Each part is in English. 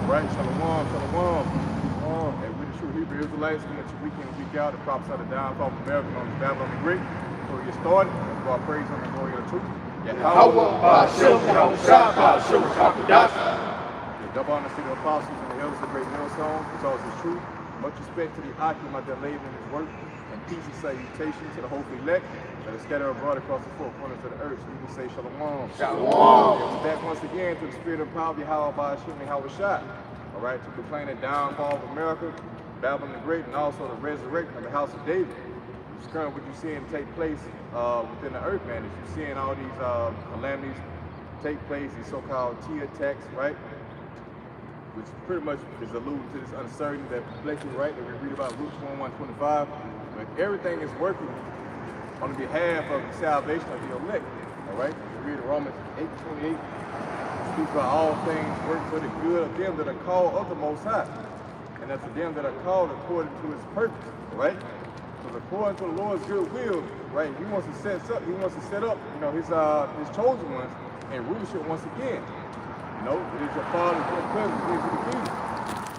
right? Shalom, shalom. And we're the true Hebrew Israelites. We went week in and week out to prophesy the downfall of America known as Babylon the Great. Before we get started, for our praise and the glory of the truth. Double honor to the apostles and the elders of the great millstone, which always is true. Much respect to the Akim out there laboring in his work, and peace and salutation to the hopefully elect that are scattered abroad across the four corners of the earth. So we can say shalom. Shalom. We're back once again to the spirit of power, Yahweh by Hashem and Hawashai. All right, to proclaim the downfall of America, Babylon the Great, and also the resurrection of the house of David. Which is currently what you're seeing take place within the earth, man. Is you're seeing all these calamities take place, these so-called T attacks, right? Which pretty much is alluding to this uncertainty that places, right, that we read about Luke 21:25. But everything is working on behalf of the salvation of the elect. All right? We read Romans 8:28. Speaks about all things work for the good of them that are called of the Most High. And that's to them that are called according to his purpose. All right? So according to the Lord's good will, right, he wants to set up, you know, his chosen ones in rulership once again. You know, it is your father, your cousin, it is the kingdom.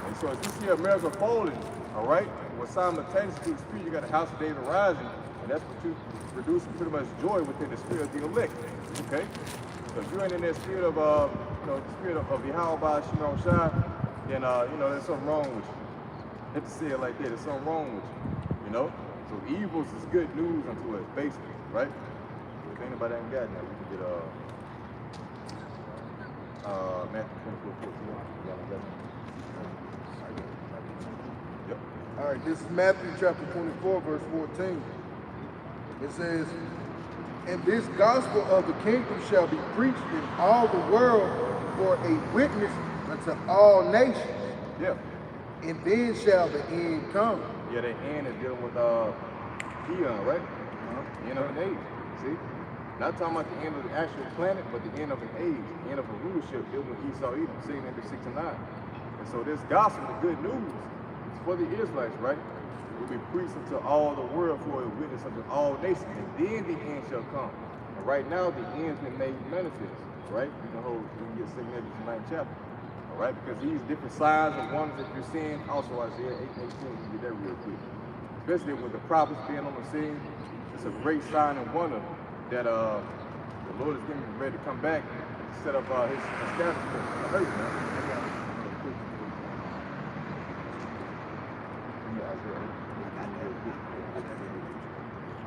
And so as you see America falling, all right, well, simultaneously to the spirit, you got the house of David rising, and that's what you producing pretty much joy within the spirit of the elect. Okay? So if you ain't in that spirit of you know, the spirit of Yahweh by Shimon Shai, then you know, there's something wrong with you. I have to say it like that, there's something wrong with you. You know? So evils is good news unto us, basically, right? So if anybody ain't got that, we can get Matthew 24:14. Yep. All right, this is Matthew chapter 24, verse 14. It says, "And this gospel of the kingdom shall be preached in all the world for a witness unto all nations. Yeah. And then shall the end come." Yeah, the end is dealing with Eon, right? End of an age. See? Not talking about the end of the actual planet, but the end of an age, the end of a rulership dealing with Esau Edom, seen in 6 and 9. And so this gospel, the good news, is for the Israelites, right? It will be preached unto all the world for a witness unto all nations, and then the end shall come. And right now, the end's been made manifest, right? We can get 2 Corinthians 9th chapter, all right? Because these different signs and wonders that you're seeing, also Isaiah 8:18, you get that real quick. Especially with the prophets being on the scene, it's a great sign and wonder that the Lord is getting ready to come back and set up his establishment on the earth, man.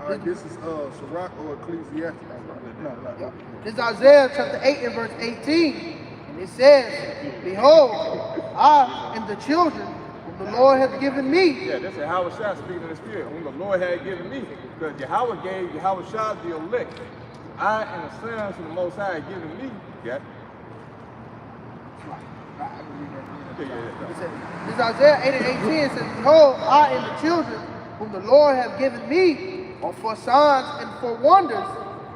All right, this is Sirach or Ecclesiastes. No. This is Isaiah chapter 8 and verse 18. And it says, "Behold, I am the children whom the Lord hath given me." Yeah, that's Yahweh Shai speaking in the spirit, whom the Lord had given me. Because Yahweh gave Yahweh Shai the elect. I and the sons whom the Most High had given me. Yeah. This is Isaiah 8 and 18. It says, "Behold, I am the children whom the Lord hath given me, are for signs and for wonders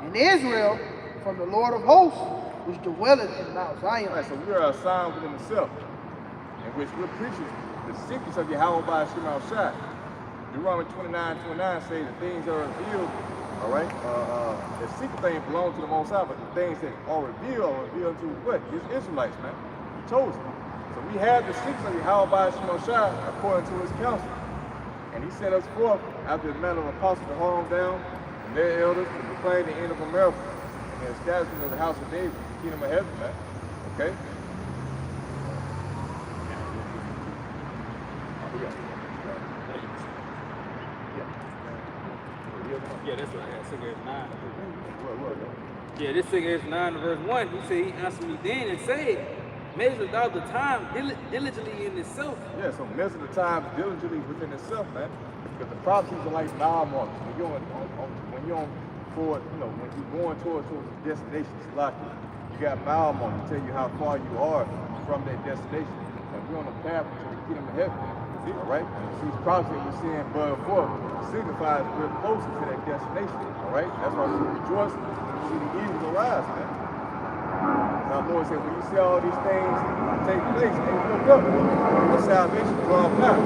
in Israel from the Lord of hosts, which dwelleth in Mount Zion." Right, so we are a sign within itself, in which we're preaching the secrets of Yahweh by Shimon Shai. Deuteronomy 29:29 says the things that are revealed, all right, the secret things belong to the Most High, but the things that are revealed to what? His Israelites, man. He chosen. So we have the secrets of Yahweh by Shimon Shai according to his counsel. And he sent us forth after the manner of apostles to hold them down and their elders to proclaim the end of America and the establishment of the house of David, the kingdom of heaven, man. Okay? Yeah, that's what I got. 6 9. Yeah, this 6 9 verse 1. He said, he answered me then and said, "Measure thou the time diligently in itself." Yeah, so measure the time diligently within itself, man. Because the prophecies are like mile markers. When you're going towards the destination, it's locked in. You got mile markers to tell you how far you are from that destination. And we're on the path to the kingdom of heaven. All right? And these prophecies we're seeing bud forth signifies we're closer to that destination. All right? That's why we rejoice when we see the eagles arise, man. Now, Lord said, when you see all these things take place, and you look up, the salvation draw nigh.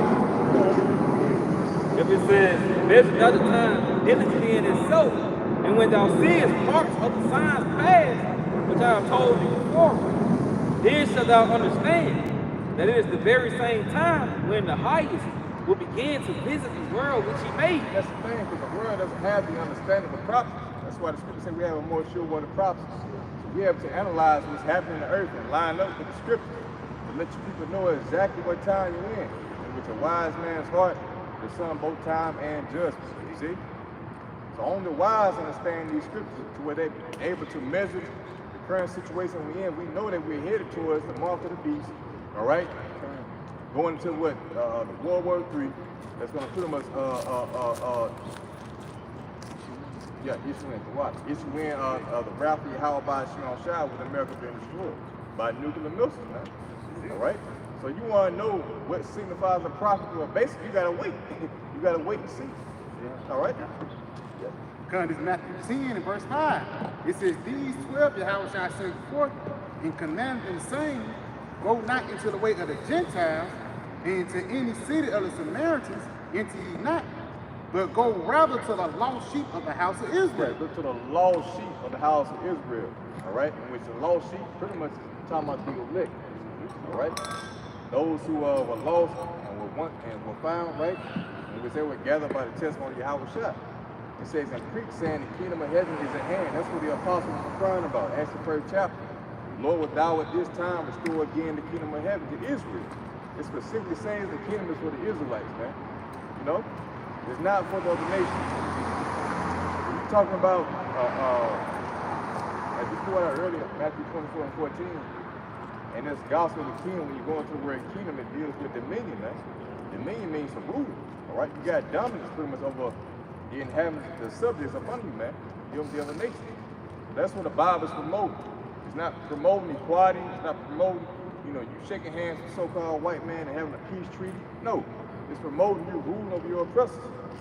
If it says, "Measure thou the time diligently in itself, and when thou seest parts of the signs past, which I have told you before, then shalt thou understand that it is the very same time when the highest will begin to visit the world which he made. That's the thing, because the world doesn't have the understanding of prophecy. That's why the scripture says we have a more sure word of prophecy. So we have to analyze what's happening in the earth and line up with the scripture to let you people know exactly what time you're in. And with a wise man's heart, the son both time and judgment. You see? So only the wise understand these scriptures to where they're able to measure the current situation we're in. We know that we're headed towards the mark of the beast, all right? Going into what, the World War III, that's going to put them as, issuing the what? Issuing the wrath of Yahweh by Shai with America being destroyed by nuclear missiles, man. All right? So you want to know what signifies a prophet? Well, basically, you got to wait. You got to wait and see. All right? Because it's Matthew 10 and verse 5. It says, these 12 Yahweh shall send forth and command them, saying, go not into the way of the Gentiles, and to any city of the Samaritans, enter ye not, but go rather to the lost sheep of the house of Israel. Right, go to the lost sheep of the house of Israel. All right? In which the lost sheep pretty much is talking about the elect. All right? Those who were lost and were found, right? And which they were gathered by the testimony of Yahweh Shai. It says in Greek, saying the kingdom of heaven is at hand. That's what the apostles were crying about. Acts the 1st chapter. Lord, wilt thou at this time restore again the kingdom of heaven to Israel? It specifically says the kingdom is for the Israelites, man. You know? It's not for the other nations. We're talking about, as we pointed out earlier, Matthew 24 and 14, and this gospel of the kingdom, when you go into the word kingdom, it deals with dominion, man. Dominion means to rule, all right? You got dominance pretty much over the inhabitants, the subjects upon you, man. You over the other nations. That's what the Bible is promoting. It's not promoting equality. It's not promoting, you shaking hands with so-called white man and having a peace treaty. No, it's promoting you ruling over your oppressors.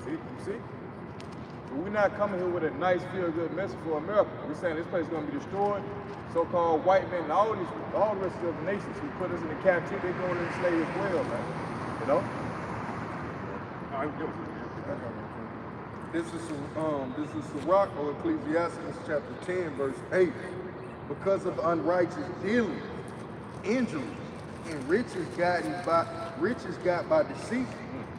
You see? But we're not coming here with a nice, feel-good message for America. We're saying this place is going to be destroyed. So-called white men and all the rest of the nations who put us in the captivity, they're going into slavery as well, man. You know? This is Sirach or Ecclesiastes chapter 10, verse 8. Because of unrighteous dealings, injuries, and riches got by deceit,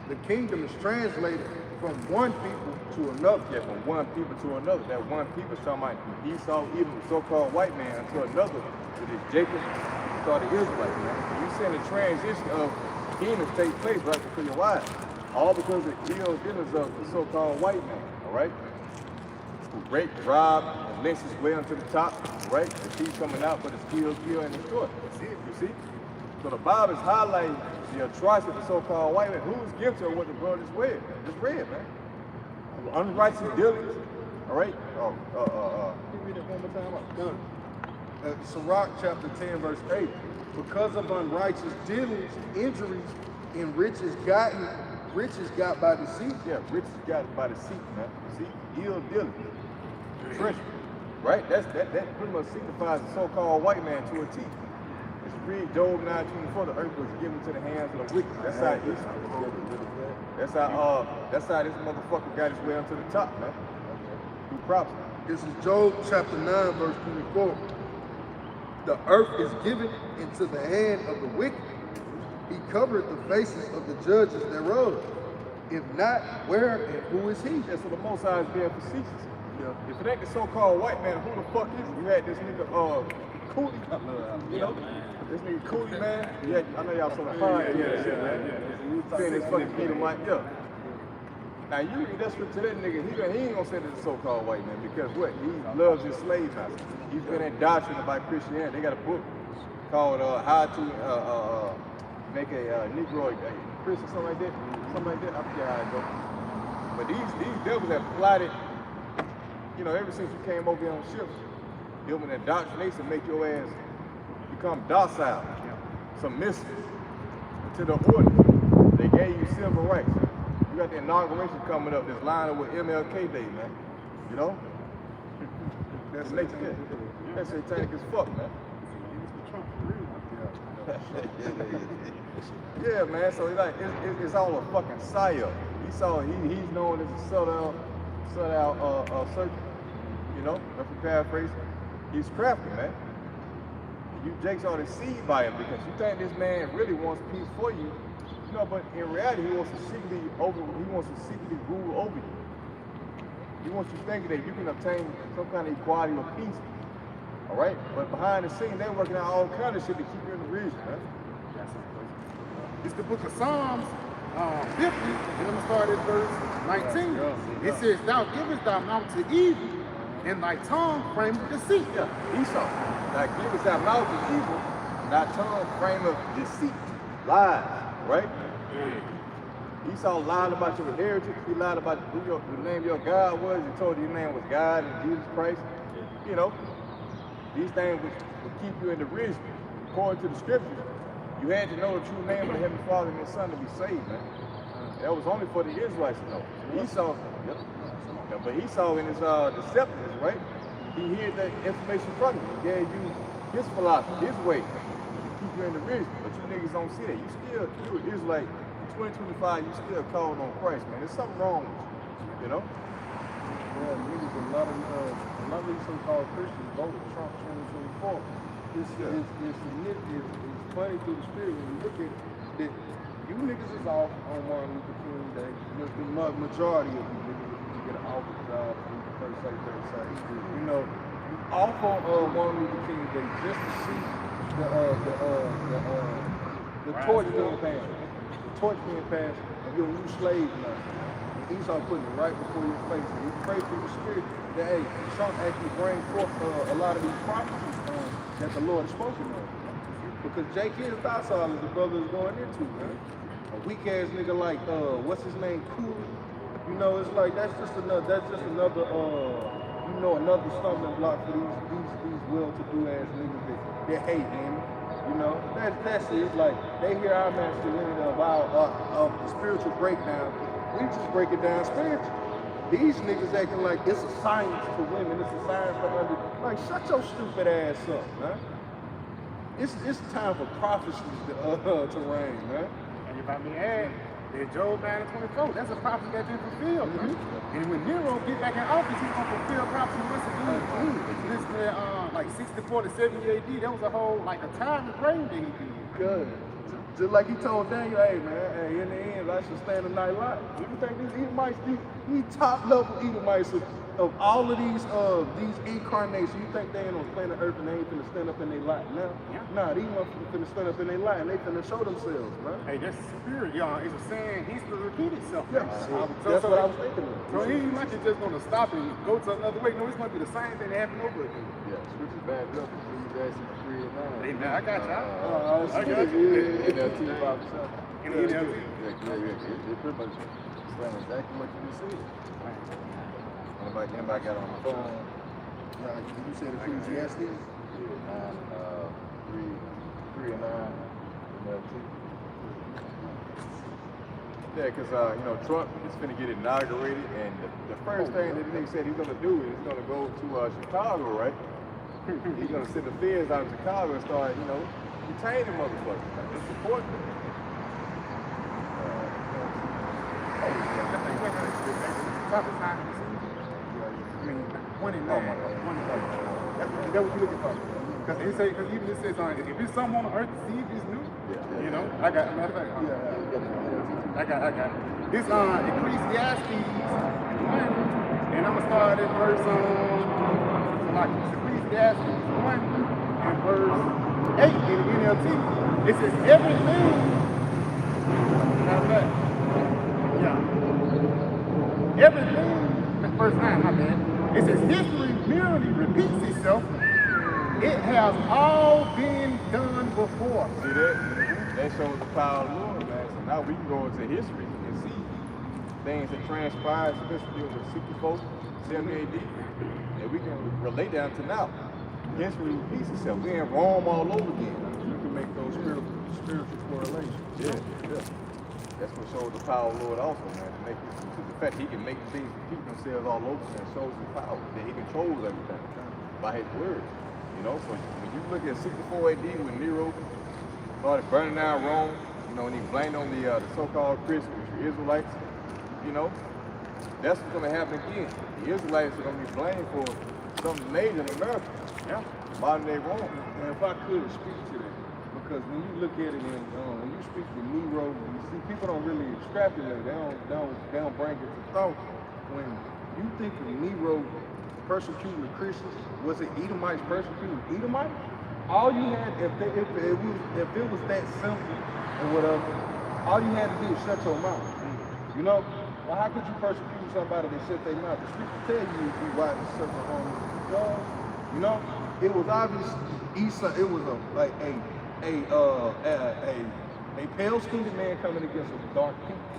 the kingdom is translated from one people to another. Yeah, from one people to another. That one people is talking about Esau, even the so-called white man, to another, which is Jacob, called the Israelites, man. You seeing the transition of kingdoms take place right before your eyes. All because of the ill dealings of the so-called white man, all right? Who raped, robbed, and lynched his way onto the top, right? The thief coming out, but it's kill, and destroy. You see? So the Bible is highlighting the atrocity of the so-called white man. Who's guilty of what the brother just read, man? Unrighteous dealings, all right? Can you read it one more time? Sirach chapter 10, verse 8. Because of unrighteous dealings, injuries, and riches got by deceit. Yeah, riches got by deceit, man. See, ill dealing, treachery, right? That pretty much signifies the so-called white man to a T. It's read Job 9:24. The earth was given to the hands of the wicked. That's how it is. That's how this motherfucker got his way onto the top, man. Through prophecy. This is Job chapter 9, verse 24. The earth is given into the hand of the wicked. He covered the faces of the judges thereof. If not, where and who is he? Yeah, so the Most High is being facetious. Yeah. If it ain't the so-called white man, who the fuck is it? You had this nigga, Cooley, you know? This nigga Cooley, man. Yeah, I know y'all saw the fire shit, man. Saying this fucking kingdom like, yeah. Now you read that scripture to that nigga, he ain't gonna say that the so-called white man, because what? He loves his slave master. He's been indoctrinated by Christianity. They got a book called How to Make a Negro a Christian, something like that. I forget how it goes. But these devils have plotted, ever since you came over here on ships, human indoctrination, make your ass become docile, submissive to the orders. They gave you civil rights. You got the inauguration coming up, this line up with MLK Day, man. You know? That's satanic as fuck, man. Yeah, man. So it's all a fucking psyop. He's known as a subtle surgeon. If you paraphrase, he's crafty, man. You Jake's all the seed by him because you think this man really wants peace for you, you know, but in reality he wants to secretly rule over you. He wants you thinking that you can obtain some kind of equality or peace. All right? But behind the scenes, they're working out all kind of shit to keep you in the region, man. It's the book of Psalms 50, and I'm going to start at verse 19. It says, thou givest thy mouth to evil, and thy tongue frame of deceit. Yeah, Esau. Thy givest thy mouth to evil, and thy tongue frame of deceit. Lies, right? Esau lied about your heritage. He lied about who the name of your God was. He told you your name was God and Jesus Christ. You know, these things would keep you in the region. According to the scriptures, you had to know the true name of the Heavenly Father and His Son to be saved, man. And that was only for the Israelites to know. Esau, but Esau in his deceptiveness, right? He hid the information from you. He gave you his philosophy, his way to keep you in the region. But you niggas don't see that. You an Israelite. 2025, you still calling on Christ, man. There's something wrong with you, you know? Yeah, niggas, a lot of these so-called Christians voted Trump 2024. It's funny through the spirit when you look at that. You niggas is off on Martin Luther King Day. The majority of you niggas get an office job from the first say. You know, you off on Martin Luther King Day just to see the torch being passed. Torch being passed of your new slave master. And Esau putting it right before your face. And you pray through the spirit that, hey, Trump actually bring forth a lot of these prophecies that the Lord has spoken of. Because Jake is docile as the brother is going into, man. A weak ass nigga like what's his name, Cool. You know, it's like that's just another another stumbling block for these well-to-do ass niggas that hate, man. You know, that's it. It's like they hear our masculinity of the spiritual breakdown. We just break it down spiritually. These niggas acting like it's a science to women. It's a science for under. Like, shut your stupid ass up, man. It's time for prophecies to reign, man. And if I may add, that Job 9:24, that's a prophecy that's been fulfilled. And when Nero get back in office, he's gonna fulfill prophecy once again. Listen to like 64 to 70 AD, that was a whole like a time of reign that he did. Good. Just like he told Daniel, hey man, hey, in the end, I should stand a night light. You think these Edomites, these top level Edomites of all of these incarnations, you think they ain't on planet Earth and they ain't finna stand up in their light now? Yeah. Nah, these motherfuckers finna stand up in their light and they finna show themselves, man. Hey, that's spirit, y'all. It's a saying history repeat itself. Yeah, that's what I was thinking of. So he ain't like just gonna stop and go to another way. No, it's gonna be the same thing that happened over again. Yeah, scriptures back up. Ecclesiastes 3 and 9. Hey, man, I got you. I got you. NLT about In the NLT. It pretty much explains exactly what you just said. Anybody got on the phone? You said Ecclesiastes? 3 and 9 NLT. Yeah, because you know, Trump is finna get inaugurated, and the first thing that he said he's gonna do is he's gonna go to Chicago, right? He's gonna send the feds out of Chicago and start, you know, detaining motherfuckers. It's important. I mean, one in nine. That's what you're looking for. Because even it says if it's something on the earth to see if it's new, you know, I got it. Matter of fact, I got it. This Ecclesiastes 1, and I'm gonna start at verse Ecclesiastes 1 and verse 8 in the NLT. It says everything. Matter of fact, yeah, everything. Verse 9, my bad. It says history merely repeats itself. It has all been done before. See that? That shows the power of the Lord, man. So now we can go into history and see things that transpired, especially over 64, 70 AD, and we can relate down to now. History repeats itself. We in Rome all over again. You can make those spiritual correlations. Yeah. That's what shows the power of the Lord also, man. To make it, the fact he can make things repeat themselves all over and shows his power, that he controls everything by his word. You know, so when you look at 64 AD when Nero started burning down Rome, you know, and he blamed on the so-called Christians, the Israelites, you know, that's what's going to happen again. The Israelites are going to be blamed for something made in America. Yeah. Modern day Rome. And if I could speak to that, because when you look at it, and when you speak to Nero, you see people don't really extrapolate. They don't bring it to thought. When you think of Nero persecuting the Christians, was it Edomites persecuting Edomites? All you had, if it was that simple or whatever, all you had to do was shut your mouth. You know, well, how could you persecute somebody that shut their mouth? The scripture tell you if you right to such a home. You know, it was obvious. Esau, it was a pale-skinned man coming against a dark people,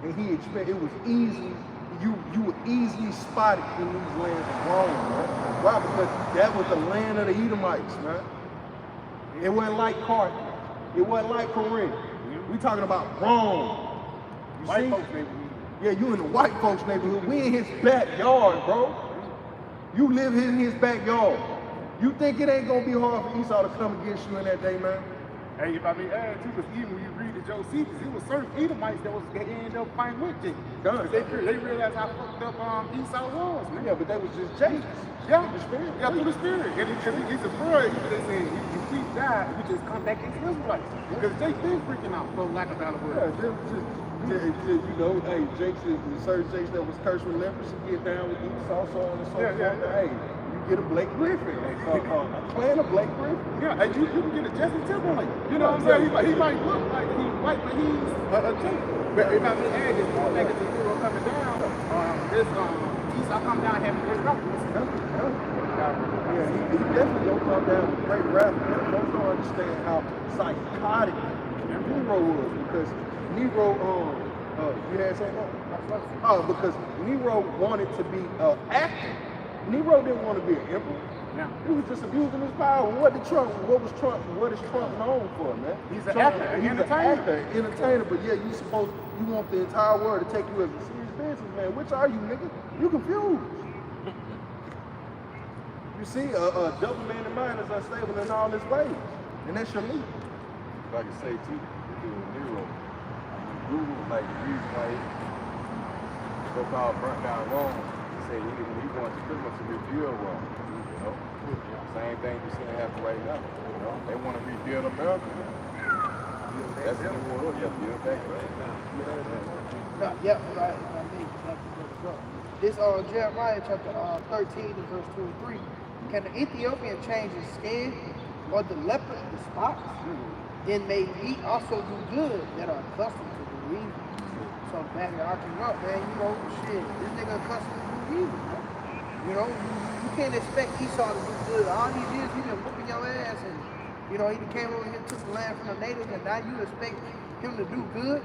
and he expected it was easy. You were easily spotted in these lands of Rome, man. Why? Because that was the land of the Edomites, man. It wasn't like Carthage. It wasn't like Corinth. We talking about Rome. You White see? folks neighborhood. Yeah, you in the white folks neighborhood. We in his backyard, bro. You live in his backyard. You think it ain't gonna be hard for Esau to come against you in that day, man? Hey, if I may add too, because even when you read the Josephus, it was certain Edomites that ended up fighting with Jacob. Done. They realized how fucked up Esau was, man. Yeah, but they was just Jacob. Yeah, The spirit. yeah, through the spirit. And he's afraid. They say if we die, we just come back into Israelites. Because Jake been freaking out for lack of valid Yeah, word. you know, hey, certain Jakes that was cursed with leprosy get down with Esau, so on and so forth. Yeah. Hey, you get a Blake Griffin, a clan of Blake Griffin. Yeah, and you can get a Jesse Timberlake. You know what I'm saying? He might look like he's white, but he's a Jake. But if I may add this more negative zero coming down, this Esau come down having great rappers. Yeah, he definitely don't come down with great rap. Folks don't understand how psychotic Nero was, because Nero, you had something? Because Nero wanted to be an actor. Nero didn't want to be an emperor. Yeah. He was just abusing his power. What is Trump known for, man? He's an Trump, actor, an he's entertainer. an entertainer, but yeah, you want the entire world to take you as a serious businessman. Which are you, nigga? You confused. You see, a double-minded mind is unstable in all its ways, and that's your leader. If I could say too, with Nero, Google like the reason why he so-called burnt down Rome. He said he wanted pretty much to rebuild Rome. You know, same thing you're seeing happen right now. You know, they want to rebuild America. That's the new world. Yeah, build back. Yeah, right. This Jeremiah chapter 13 and verse 23. Can the Ethiopian change his skin, or the leopard the spots? Then may we also do good that are accustomed to do evil. So back in arcing up, man, you know, shit, this nigga accustomed to do evil, man. You know, you can't expect Esau to do good. All these years he been whooping your ass, and you know, he came over here, took the land from the natives, and now you expect him to do good.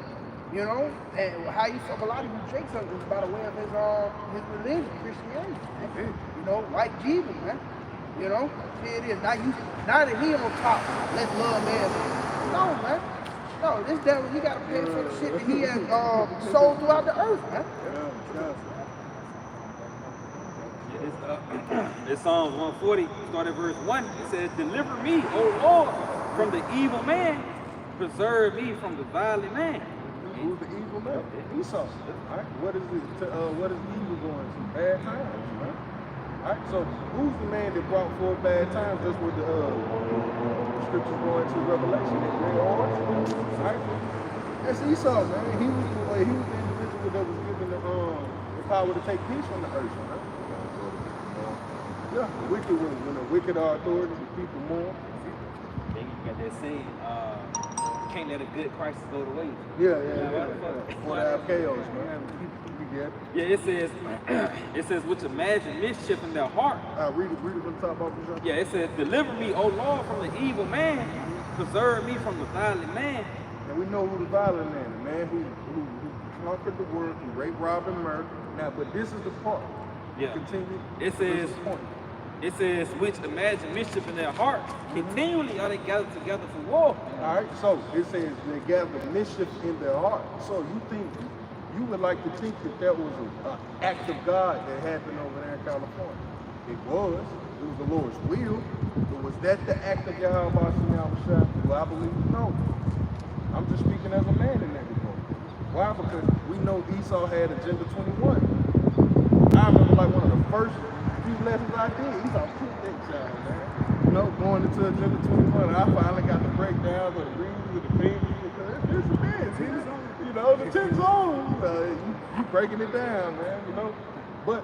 You know, and how you fuck a lot of you Jakes up is by the way of his religion, Christianity, man. You know, white Jesus, man. You know, here it is. Now that he on top, let's love man. No, man. No, this devil, he gotta pay for the shit that he has sold throughout the earth, man. It's Psalms 140, start at verse 1. It says, "Deliver me, O Lord, from the evil man. Preserve me from the violent man." Who's the evil man? Esau. Right? What is evil going to? Bad times, right? Alright, so who's the man that brought forth bad times? Just with the scriptures going to Revelation and red horse? Right? That's Esau, man. He was the individual that was given the power to take peace from the earth, right? Yeah, the wicked when the wicked are authority, the people more. Then you got that saying, can't let a good crisis go to waste. Yeah. For the chaos, man. Yeah, it says, which imagine mischief in their heart. Read it from the top off the Yeah, it says, deliver me, O Lord, from the evil man. Preserve me from the violent man. And we know who the violent man, the man who conquered the world, who raped, robbed, and murdered. Now, but this is the part. Yeah. Continue. It says, which imagine mischief in their heart. Continually are they gathered together for war. All right, so it says they gather mischief in their heart. So you would like to think that was an act of God that happened over there in California. It was the Lord's will. But was that the act of Yahweh Shah? Do I believe? No. I'm just speaking as a man in that report. Why? Because we know Esau had Agenda 21. I remember like one of the first few lessons I did, Esau took that child, man. You know, going into Agenda 21, I finally got the breakdowns of the reasons of the things, because it's a man, you know, the 10 zones, you breaking it down, man, you know. But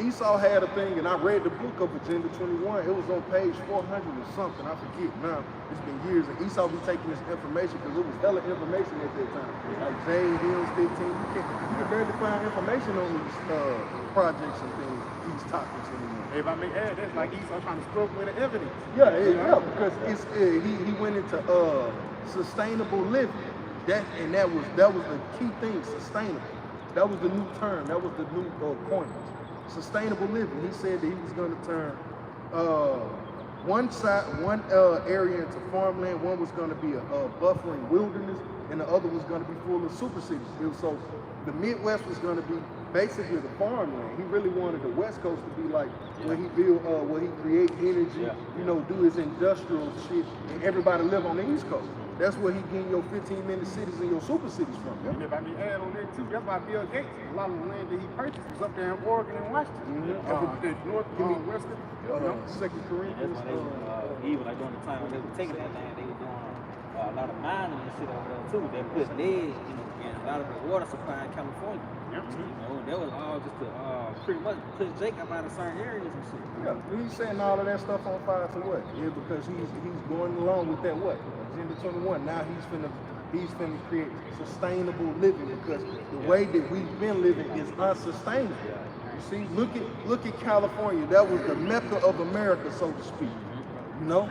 Esau had a thing, and I read the book of Agenda 21. It was on page 400 or something. I forget now. It's been years. And Esau be taking this information because it was hella information at that time. Like James Hills 15. You can barely find information on these projects and things, these topics anymore. If I may add, that's like Esau trying to struggle with the evidence. Yeah, because it's he went into sustainable living. That was the key thing, sustainable. That was the new term. That was the new point. Sustainable living. He said that he was going to turn one area into farmland, one was going to be a buffering wilderness, and the other was going to be full of super cities. So the Midwest was going to be basically the farmland. He really wanted the West Coast to be like where he build, where he create energy, you know, do his industrial shit, and everybody live on the East Coast. That's where he getting your 15-minute cities and your super cities from. And if I may add on that too, that's why Bill Gates, a lot of the land that he purchased was up there in Oregon and Washington. Western, Second Corinthians. Even like during the time when they were taking that land, they were doing a lot of mining and shit over there too. They put lead, you know, and a lot of the water supply in California. You know, that was all just to pretty much push Jacob out of certain areas and shit. Yeah, he's setting all of that stuff on fire for what? Yeah, because he's going along with that what? Agenda 21. Now he's finna create sustainable living, because the way that we've been living is unsustainable. You see, look at California. That was the Mecca of America, so to speak. You know,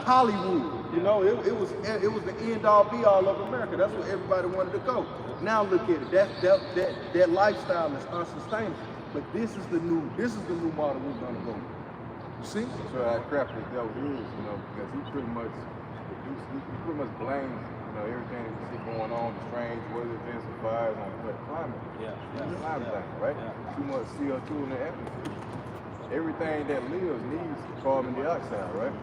Hollywood. You know, it was the end all be all of America. That's where everybody wanted to go. Now look at it. That lifestyle is unsustainable. But this is the new model we're gonna go. You see? So how crafty the devil is, you know, because he pretty much blames, you know, everything that we see going on, the strange weather events and fires on what climate. Climate thing, right? Too much CO2 in the atmosphere. Everything that lives needs carbon dioxide, right?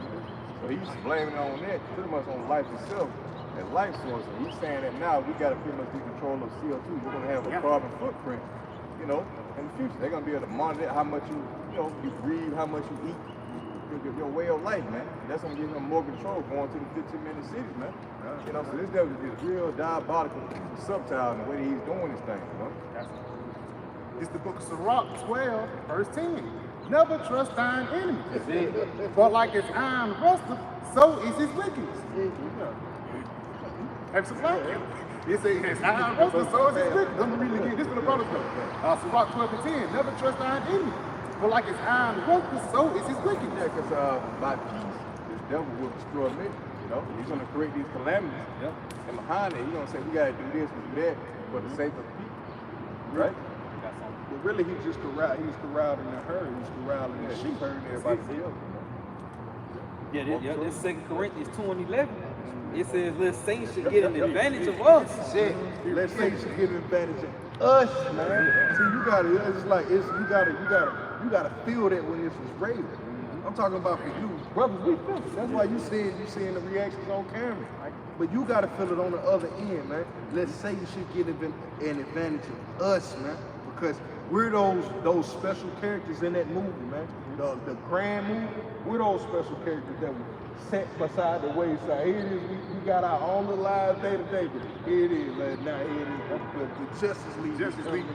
So he's blaming it on that, pretty much on life itself as life source. And he's saying that now we got to pretty much be control of CO2. We're going to have a carbon footprint, you know, in the future. They're going to be able to monitor how much you breathe, how much you eat, your way of life, man. That's going to give them more control going to the 15-minute cities, man. You know, so this devil is real diabolical, subtle in the way that he's doing this thing, you know. It's the book of Sirach 12, verse 10. Never trust thine enemy. For like his iron rusteth, so is his wickedness. Have some like it. It says his iron rusteth, so is his wickedness. Let me read it again. This is the brothers know. Sirach 12 and 10. Never trust thine enemy. For like his iron rusteth, so is his wickedness. Yeah, because by peace, this devil will destroy men. You know, he's going to create these calamities. And behind it, he's going to say, we got to do this and do that for the sake of people. Right? But really, he's corralling the herd. He's corralling the sheep. Herding everybody else. This 2 Corinthians 2:11. It says, let Satan should get an advantage of us. Let Satan should get an advantage of us, man. See, you gotta feel that when this is raised. I'm talking about for you, brothers. We feel it. That's why you seeing the reactions on camera. But you gotta feel it on the other end, man. Let Satan should get an advantage of us, man, because we're those special characters in that movie, man. The grand movie. We're those special characters that were set beside the wayside. Here it is. We got our own little lives day to day, but here it is. Now here it is. The Justice League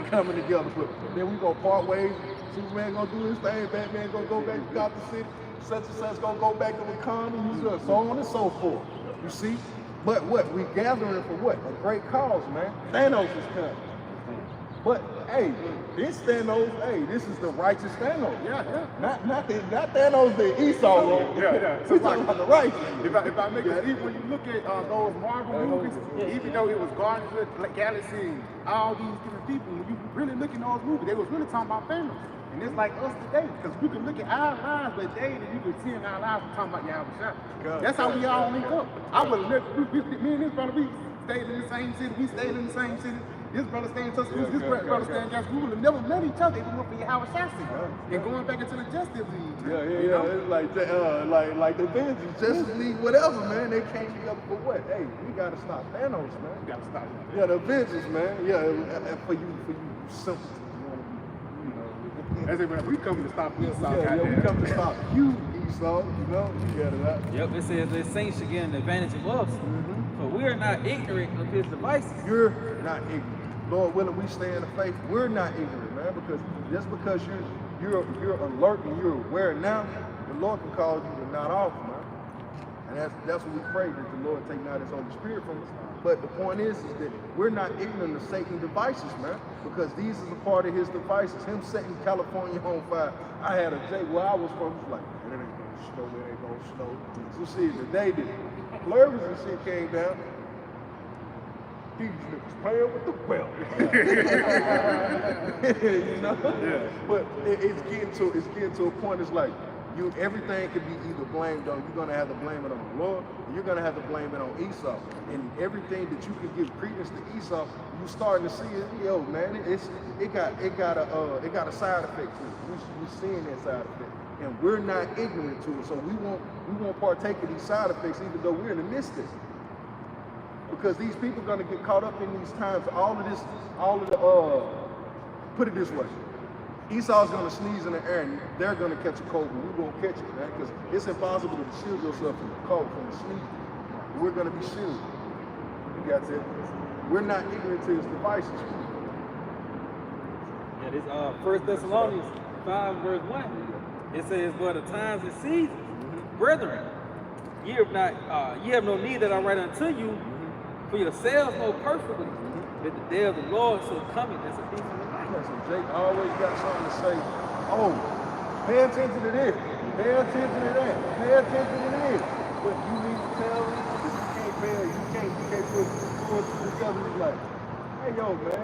coming together. But then we gonna part ways. Superman gonna do his thing. Batman gonna go back to Gotham City. Such and such gonna go back to Wakanda. So on and so forth. You see? But what? We gathering for what? A great cause, man. Thanos is coming. But hey, this Thanos, this is the righteous Thanos. Not Thanos the Esau role. We're talking about the righteous. If I make it, even when you look at those Marvel movies, even though it was Guardians of the Galaxy and all these different people, when you really look at those movies, they was really talking about Thanos. And it's like us today, because we can look at our lives, but they that you can see in our lives, we're talking about Yahweh. That's how we all link up. I would have never, me and this brother, we stayed in the same city, we stayed in the same city. This brother staying in Tuscaloosa, this brother staying in Gas. We would have never met each other if we went for Yahweh Shassi. And going back into the Justice League. It's like the Avengers, Justice League, whatever, man. They came together for what? Hey, we gotta stop Thanos, man. We gotta stop him. Yeah, the Avengers, man. Yeah, for you simpletons, That's it, we come to stop Esau. Yeah, we come to stop you, Esau. You know, you got it out. Yep, it says the saints should get an advantage of us. So we are not ignorant of his devices. You're not ignorant. Lord willing, we stay in the faith. We're not ignorant, man, because just because you're alert and you're aware now, the Lord can cause you to not off, man. And that's what we pray, that the Lord take not his Holy Spirit from us. But the point is that we're not ignorant of Satan's devices, man, because these is a part of his devices. Him setting California on fire. I had a day where I was from, it was like, man, it ain't gonna snow, it ain't gonna snow. So see, the day that flurries and shit came down, these niggas playing with the belt. You know? Yeah. But it's getting to a point, it's like, everything can be either blamed on, you're gonna have to blame it on the Lord, or you're gonna have to blame it on Esau. And everything that you can give credence to Esau, you starting to see it, yo, man, it got a side effect to it. We're seeing that side effect. And we're not ignorant to it. So we won't partake of these side effects even though we're in the midst of it. Because these people are gonna get caught up in these times, put it this way. Esau's gonna sneeze in the air and they're gonna catch a cold, but we won't catch it, man, because it's impossible to shield yourself from the cold, from the sneeze. We're gonna be shielded. You got it? We're not ignorant to his devices. Yeah, this 1 Thessalonians 5 verse 1. It says, "But the times and seasons, brethren, ye have no need that I write unto you, for yourselves know perfectly that the day of the Lord shall come as a thief in the night." So Jake always got something to say. Oh, pay attention to this. Pay attention to that. Pay attention to this. But you need to tell them that you can't pay. You can't put two together. It's like, hey, yo, man,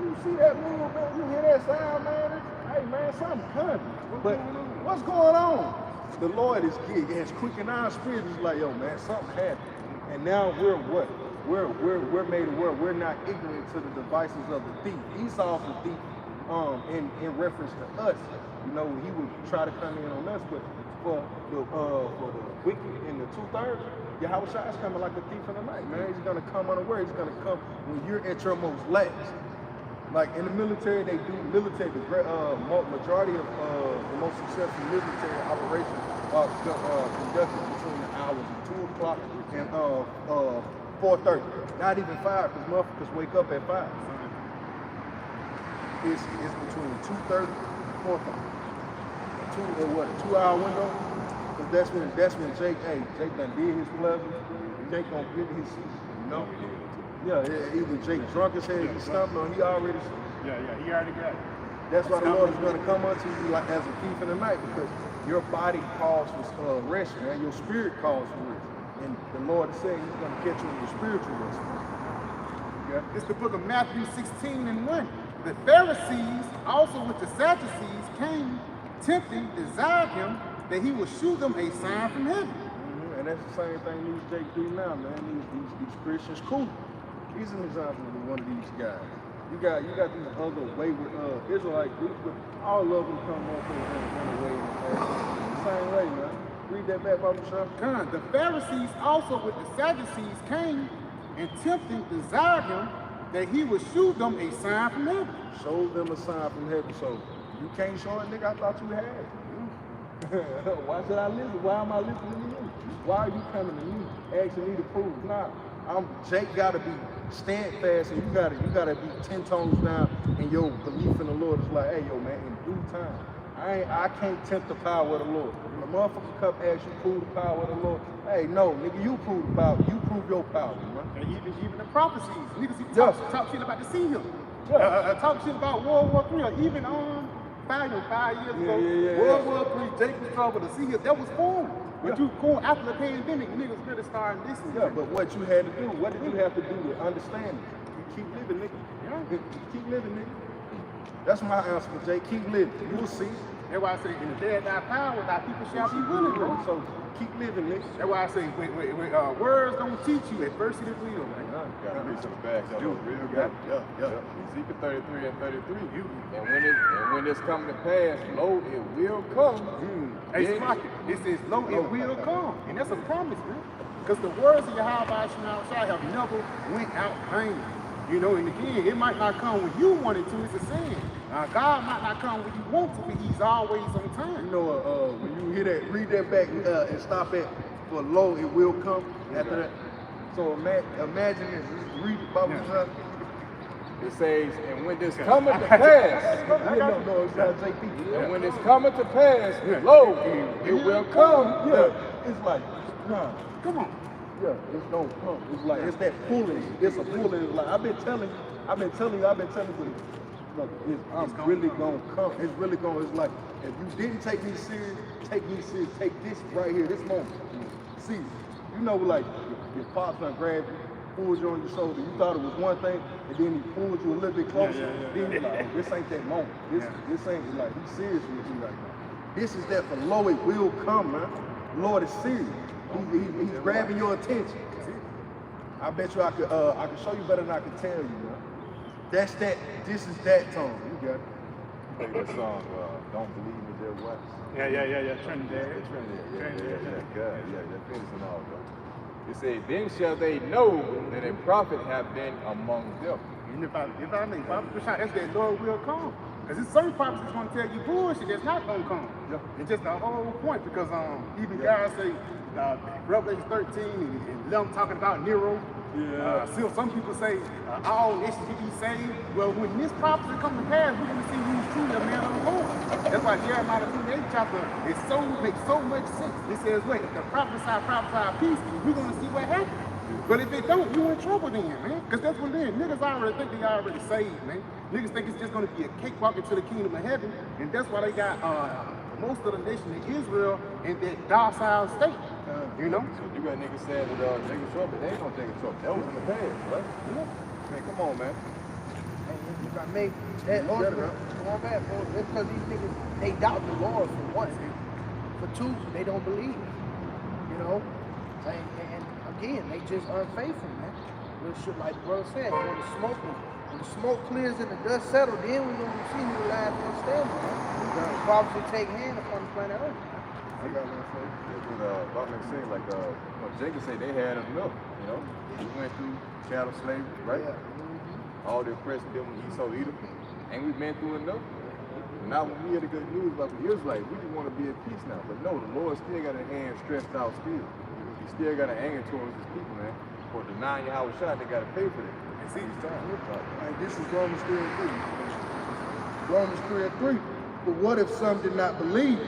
you see that move, man? You hear that sound, man? Hey, man, something's coming. But what's going on? The Lord is quickening our spirits. It's like, yo, man, something happened. And now we're what? We're made aware. We're not ignorant to the devices of the thief. Esau's the thief in reference to us. You know, he would try to come in on us, but for the wicked in the 2/3, Yahweh is coming like a thief in the night, man. He's gonna come unaware. He's gonna come when you're at your most last. Like in the military, they do military. The majority of the most successful military operations are conducted between the hours of 2 o'clock and 4:30. Not even 5, because motherfuckers wake up at 5. It's between 2:30 and 4:30. A 2-hour window. Because that's when Jake done did his pleasure. Jake gonna get his, you know. Yeah, either Jake drunk as hell, he stumped, or he already. Yeah, he already got it. That's why the Lord is going to come unto you like as a thief in the night, because your body calls for rest, man. Your spirit calls for rest. And the Lord is saying he's going to catch you in your spiritual rest. Yeah. It's the book of Matthew 16:1. The Pharisees, also with the Sadducees, came, tempting, desired him that he would shew them a sign from heaven. And that's the same thing these Jake do now, man. These Christians cool. He's an example of one of these guys. You got these other wayward Israelite groups, but all of them come up in a way. The same way, man. Read that back, Bible Shop. The Pharisees also with the Sadducees came and tempting desired him that he would shew them a sign from heaven. Show them a sign from heaven. So you can't show it, nigga. I thought you had. Why should I listen? Why am I listening to you? Why are you coming to me asking me to prove? Nah, Jake gotta be steadfast, and you gotta be 10 tones down in your belief in the Lord. It's like, hey, yo, man, in due time. I can't tempt the power of the Lord. When a motherfucker come ask you prove the power of the Lord, hey, no, nigga, you prove the power. You prove your power, man. And even the prophecies, niggas talk shit about the sea hill. Talk shit about World War III, or even 5 years ago, World War III, Jake was trouble, the sea hill, that was formed. But you going after the pandemic, niggas really starting listening. Yeah, but what you had to do, what did you have to do to understand it? You keep living, nigga. Yeah. Keep living, nigga. That's my answer for Jake. Keep living. You will see. That's why I say, in the day of thy power, thy people shall be willing, bro. So keep living, nigga. That's why I say, words don't teach you, adversity will, man. Gotta reach to the back, real good. Yeah. Ezekiel 33 and 33. And when it's coming to pass, lo, it will come. It says, lo, it will come. And that's a promise, man. Because the words of Yahweh Shai have never went out vain. You know, and again, it might not come when you want it to, it's a sin. God might not come when you want to, but he's always on time. You know, when you hear that, read that back and stop at, for lo, it will come after that. So imagine this, just read the Bible. It says, and when this cometh to pass, and when this cometh to pass, lo, it will come. Yeah, it's like, nah, Come on. yeah, it's gonna come. It's like, it's that pulling. It's a pulling. It's like, I've been telling you, look, I'm really gonna come. It's really gonna, it's like, if you didn't take me serious, take this right here, this moment. See, you know, like, your pops done grabbed you, pulled you on your shoulder, you thought it was one thing, and then he pulled you a little bit closer, then you're like, oh, this ain't that moment. This ain't, like, he's serious with you right now. This is that for lo, it will come, man. Lord is serious. He's grabbing your attention. I bet you I could show you better than I can tell you, man. That's that, this is that tone. You got it. Play that song, Don't Believe Me, There What? Yeah. Trinidad. God, that finishing all though. It says, then shall they know that a prophet have been among them. And if I may, that's that Lord will come. Because there's certain prophets that's going to tell you bullshit that's not going to come. Yeah. It's just the whole point, because even God say, Revelation 13 and them talking about Nero. Still, some people say all nations will be saved. Well, when this prophecy come to pass, we're going to see who's truly a man of the Lord. That's why Jeremiah 28 chapter makes so much sense. It says, wait, if the prophesy peace, we're going to see what happens. But if they don't, you in trouble then, man. Because that's what it is. Niggas already think they already saved, man. Niggas think it's just going to be a cakewalk into the kingdom of heaven. And that's why they got most of the nation of Israel in that docile state. You know? So you got niggas saying that niggas trouble, they ain't gonna take a trouble. That was in the past, right? Man, come on, man. If I make that argument, come on back, bro. It's because these niggas, they doubt the Lord for one. For two, they don't believe. You know? And again, they just unfaithful, man. Real shit, like the brother said, when the smoke clears and the dust settles, then we're gonna see who the last one standing, man. The prophecy take hand upon the planet Earth. I got one for you. About to say, like, Jacob said they had enough, you know? We went through chattel slavery, right? Yeah. All the oppressed them when Esau Edom. Ain't we been through enough? Now when we hear the good news about the Israelites, we just want to be at peace now. But no, the Lord still got his hand stretched out still. He still got an anger towards his people, man. For denying Yahweh shot, they got to pay for that. And see, This is Romans 3 and 3. Romans 3 and 3. But what if some did not believe?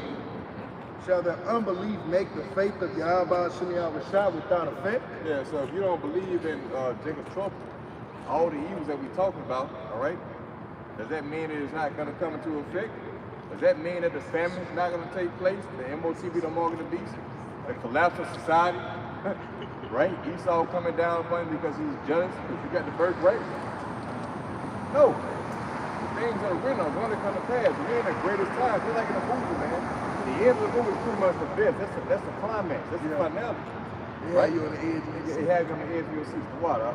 Shall their unbelief make the faith of Yahweh Shem Yahweh without effect? Yeah, so if you don't believe in Jacob's trouble, all the evils that we're talking about, all right, does that mean it is not going to come into effect? Does that mean that the famine is not going to take place? The MOT be the mark of the beast? The collapse of society? Right? Esau coming down upon him because he's jealous because you got the birthright? No. Things that are written are going to come to pass. We're in the greatest time. We're like in a movie, man. The end of the movie is pretty much the best. That's the climax. That's the finale. Yeah, right? You're on the edge of your seat. It has you on the edge of your seat. The water.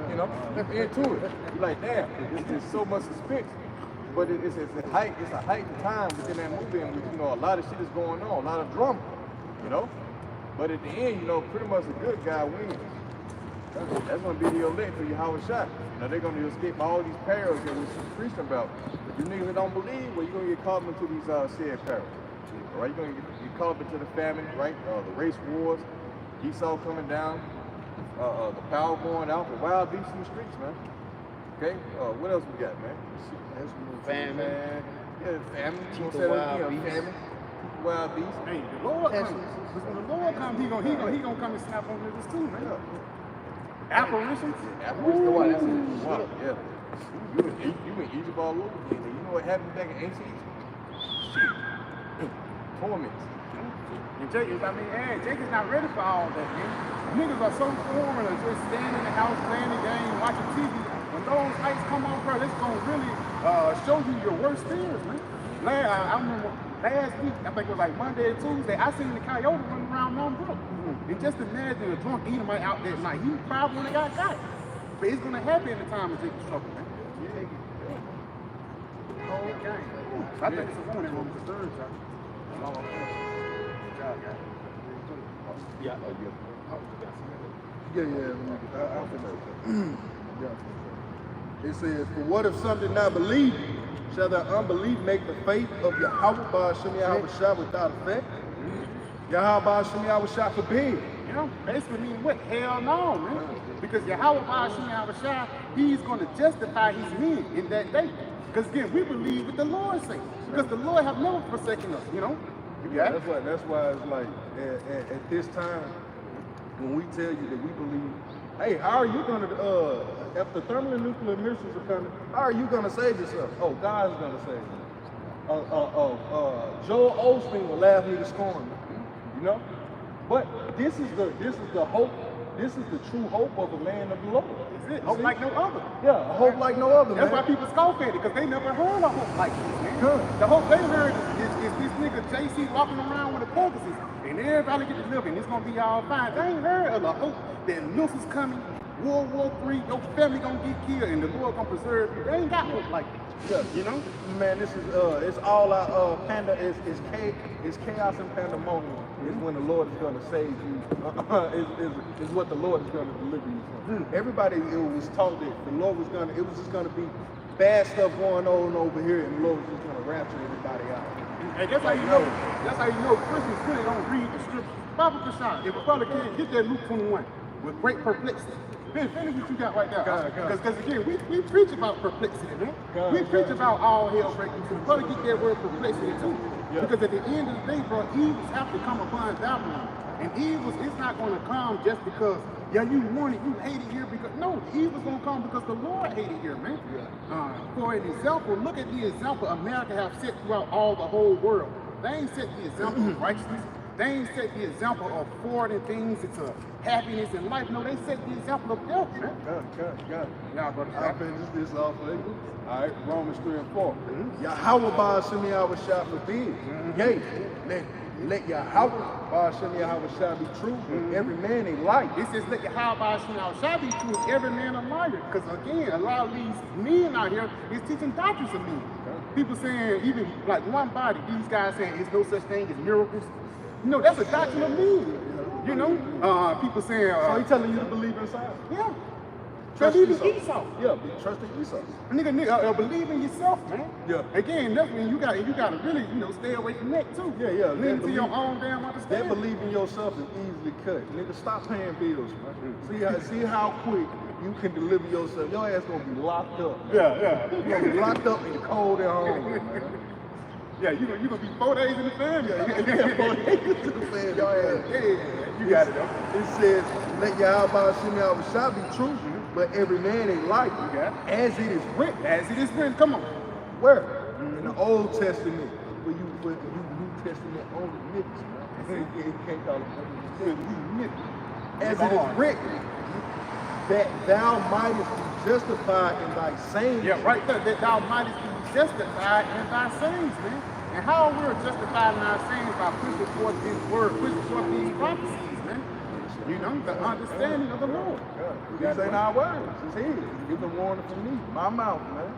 You know, you're into it. You're like, damn, it's so much suspense. But it's a heightened time within that movie, and you know, a lot of shit is going on, a lot of drama. You know? But at the end, you know, pretty much the good guy wins. That's gonna be the elect for Yahweh shot. You know, they're gonna escape all these perils that we're preaching about. If you niggas that don't believe, well, you're gonna get caught into these said perils. All right, you're gonna get caught up into the famine, right? The race wars, Esau coming down, the power going out, the wild beasts in the streets, man. Okay, what else we got, man? famine. Yeah, famine. You gonna say that again? Famine. Wild beasts. Hey, the Lord comes. When the Lord comes, he gonna come and snap on niggas too, man. Apparitions. Apparitions. Wow, that's it. Wow, yeah. You in Egypt all over again. You know what happened back in ancient Egypt? Shit. Torments. And Jacob's not ready for all that, man. Niggas are so foreign of just standing in the house, playing the game, watching TV. When those lights come on, bro, it's gonna really show you your worst fears, man. I remember last week, I think it was like Monday or Tuesday, I seen the coyote running around Mount Brook. And just imagine a drunk Edomite out that night. He probably would have got. But it's gonna happen in the time of Jacob's trouble, man. Whole game. I think it's a warning on the third time. Yeah. Yeah. It says, for what if some did not believe? Shall their unbelief make the faith of Yahweh Ba'ashem Yahushua without effect? Yahweh Ba'ashem Yahushua forbid. You know, basically mean what? Hell no, man. Because Yahweh Ba'ashem Yahushua, he's going to justify his men in that day. Because again, we believe what the Lord says. Because the Lord have never forsaken us, you know? You got it? That's why it's like, at this time, when we tell you that we believe, hey, how are you gonna, if the thermal and nuclear missiles are coming, how are you gonna save yourself? Oh, God's gonna save you. Joel Osteen will laugh me to scorn, you know? But this is the hope, this is the true hope of a man of the Lord. That's it. Hope like no other. Yeah, a hope like no other, That's man. why people scoff at it, because they never heard a hope like this, man. The hope they heard is this nigga JC walking around with a Pegasus, and everybody get to live, and it's gonna be all fine. They ain't heard of the hope that missiles coming, World War III, your family gonna get killed, and the Lord gonna preserve you. They ain't got hope like that. Yeah, you know? Man, this is it's all out it's chaos and pandemonium. Is when the Lord is gonna save you. Is what the Lord is gonna deliver you from. Everybody was taught that the Lord was just gonna be bad stuff going on over here, and the Lord was just gonna rapture everybody out. And that's how you know. That's how you know Christians really don't read the scriptures. Bible Kashan, if a brother can't get that Luke 21 with great perplexity. Ben, finish what you got right there. Because again, we preach about perplexity, man. We preach about all hell breaking loose. We gotta get that word perplexity too. Because at the end of the day, bro, evils have to come upon Babylon. And evils, it's not gonna come just because, yeah, you want it, you hate it here because, no, evil's gonna come because the Lord hated here, man. For an example, look at the example America have set throughout all the whole world. They ain't set the example of righteousness. They ain't set the example of forwarding things into happiness in life. No, they set the example of death, man. God. Y'all, brother. I'll finish this off for you. All right, Romans 3 and 4. Yahweh Ba'ashem Yahushua forbid. Yea, let Yahweh Ba'ashem Yahushua be true, and every man a liar. It says let Yahweh Ba'ashem Yahushua be true, and every man a liar. Because again, a lot of these men out here is teaching doctrines of men. People saying, even like one body, these guys saying there's no such thing as miracles. You know, that's a doctrine of men. You know, people saying. So he telling you to believe in science? Yeah. Trust Believe Esau. in Esau. Yeah, trust in Esau. Nigga, believe in yourself, man. Yeah. Again, that's when you gotta really, you know, stay away from that too. Yeah. Lean to your own damn That understanding. believe in yourself is easily cut. Nigga, stop paying bills, man. See how quick you can deliver yourself. Your ass gonna be locked up. Yeah. You gonna be locked up and cold at home, man. Yeah, you gonna be 4 days in the family. Yeah, 4 days in the family. Your ass. Yeah, you got it though. It says, let Yahweh Ba'ashem Yahushua be true, but every man a liar. You got it. As it is written. As it is written, come on. Where? In the Old Testament. Where you New Testament only niggas, man. You can't call it niggas. As it is written, that thou mightest be justified in thy sayings. Yeah, right there. That thou mightest be justified in thy sayings, man. And how we're justified in our sayings by pushing forth His word, pushing forth these prophecies, man. You know, the understanding of the Lord. These ain't our words, it's His. Give the warning from me, my mouth, man.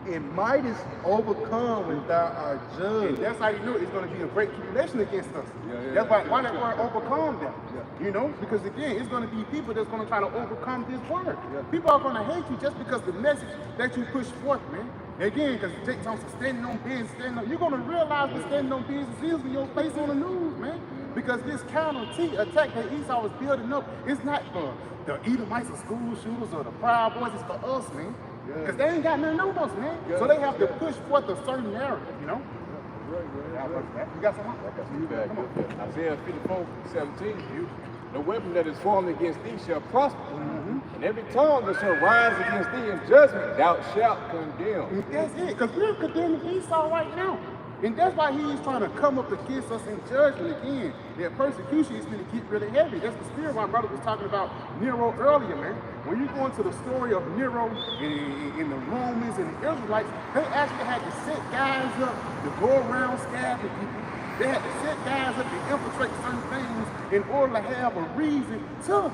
And mightest overcome when thou art And judged. that's how you know it's going to be a great tribulation against us. Yeah, That's why that word overcome them. You know, because again, it's going to be people that's going to try to overcome this word. People are going to hate you just because the message that you push forth, man. Again, because it takes on some standing on business, you're going to realize what standing on business is when you're face on the news, man. Because this counter attack that Esau was building up, it's not for the Edomites or school shooters or the Proud Boys, it's for us, man. Because they ain't got nothing on us, man. So they have to push forth a certain narrative, you know? You got something? You back. Isaiah 54:17. No weapon that is formed against thee shall prosper. And every tongue that shall rise against thee in judgment, thou shalt condemn. That's it, because we're condemning Esau right now. And that's why he's trying to come up against us in judgment again. That persecution is going to get really heavy. That's the spirit my brother was talking about Nero earlier, man. When you go into the story of Nero and the Romans and the Israelites, they actually had to set guys up to go around scabbing people. They had to set guys up to infiltrate certain things in order to have a reason to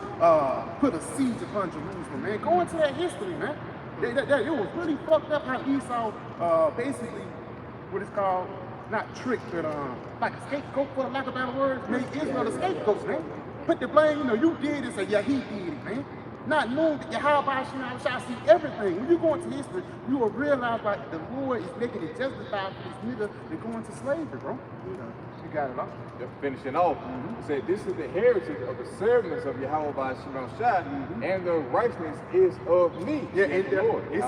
put a siege upon Jerusalem, man. Go into that history, man. It was really fucked up how Esau basically, what it's called, not trick, but like a scapegoat, for the lack of better words, made Israel the scapegoat, man. Put the blame, you know, you did it, say, yeah, he did it, man. Not knowing that Yahweh shall see everything. When you go into history, you will realize like the Lord is making it justified for this nigga to go into slavery, bro. You got it off. Just finishing off, it said, this is the heritage of the servants of Yahweh Shemel Shai, and the righteousness is of me. Yeah, and the Lord, it's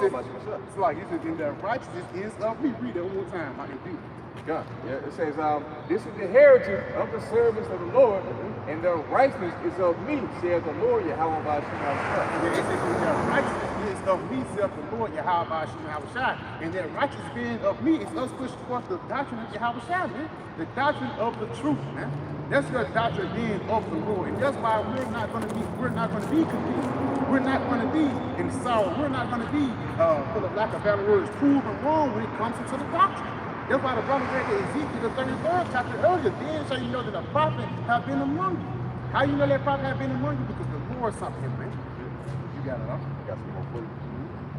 like it says, and the righteousness is of me. Read it one more time. I can do it. God. Yeah, it says, this is the heritage of the servants of the Lord, and the righteousness is of me, saith the Lord Yahweh Shemel Shai. Yeah, it says, the righteousness is of me, saith the Lord Yahweh Shemel Shai. And that righteousness being of me is us pushing forth the doctrine of Yahweh Shai, man. The doctrine of the truth, man. That's the doctrine being of the Lord. And that's why we're not going to be confused. We're not going to be in sorrow. We're not going to be, for the lack of better words, proven wrong when it comes into the doctrine. That's why the brother read Ezekiel, the 33rd chapter earlier. Then so you know that a prophet have been among you. How you know that prophet have been among you? Because the Lord something, man. You got it, huh? Got some more for you.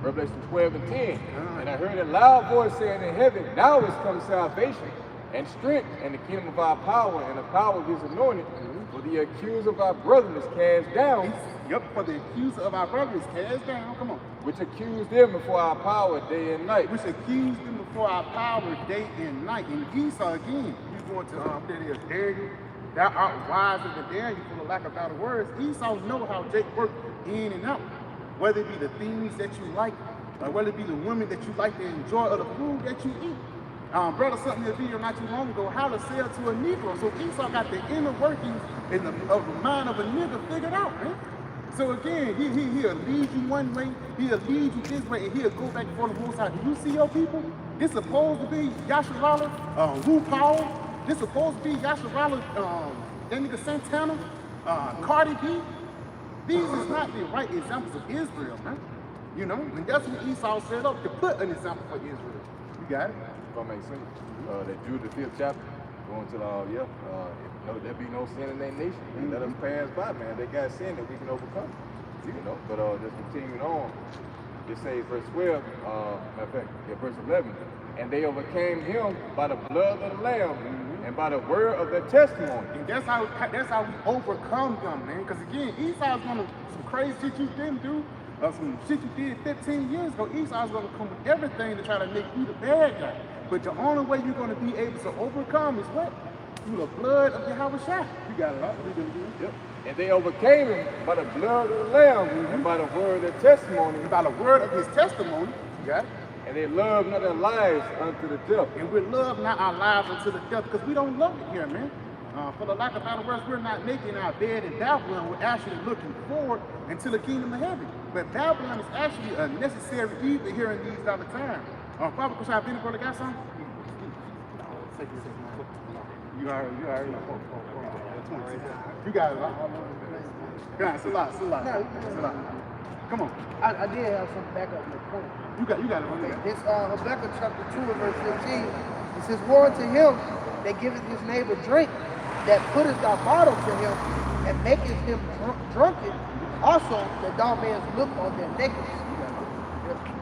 Revelation 12 and 10. And I heard a loud voice saying in heaven, now is come salvation and strength and the kingdom of our power and the power of his anointed. For the accuser of our brethren is cast down. Yep, for the accuser of our brother is cast down. Come on. Which accused them before our power day and night. Which accused them before our power day and night. And Esau again, you going to there is Daniel. Thou art wiser than Daniel, for the lack of better words. Esau know how Jake worked in and out. Whether it be the things that you like, or whether it be the women that you like to enjoy, or the food that you eat. Brother sent me a video not too long ago, how to sell to a Negro. So Esau got the inner workings of the mind of a nigga figured out, man. So again, he'll lead you one way, he'll lead you this way, and he'll go back and forth on both sides. Do you see your people? This supposed to be Yasharala, RuPaul. This supposed to be Yasharala, that nigga Santana, Cardi B. These is not the right examples of Israel, man. You know, and that's what Esau set up to put an example for Israel. You got it? If that makes sense. That Jude the 5th chapter, going to the, no, there be no sin in their nation. And let us pass by, man. They got sin that we can overcome. You know, but just continuing on, it says verse 12, matter of fact, verse 11, and they overcame him by the blood of the Lamb and by the word of their testimony. And that's how we overcome them, man. Because again, Esau's gonna some crazy shit you didn't do, some shit you did 15 years ago. Esau's gonna come with everything to try to make you the bad guy. But the only way you're gonna be able to overcome is what? Through the blood of Yahweh Shai. You got it right. Yep. And they overcame him by the blood of the Lamb and by the word of their testimony. And by the word of his testimony. You got it? And they loved not their lives unto the death. And we love not our lives unto the death because we don't love it here, man. For the lack of better words, we're not making our bed in Babylon. We're actually looking forward into the kingdom of heaven. But Babylon is actually a necessary evil here in these other times. Father, could I have any brother got something? You already know. You got it, right? Come on, it's a lot. Come on. I did have some backup in the point. You got it. Okay, this Habakkuk chapter 2 and verse 15. It says, woe unto him that giveth his neighbor drink, that putteth thy bottle to him, and maketh him drunken, also that thou mayest look on their nakedness.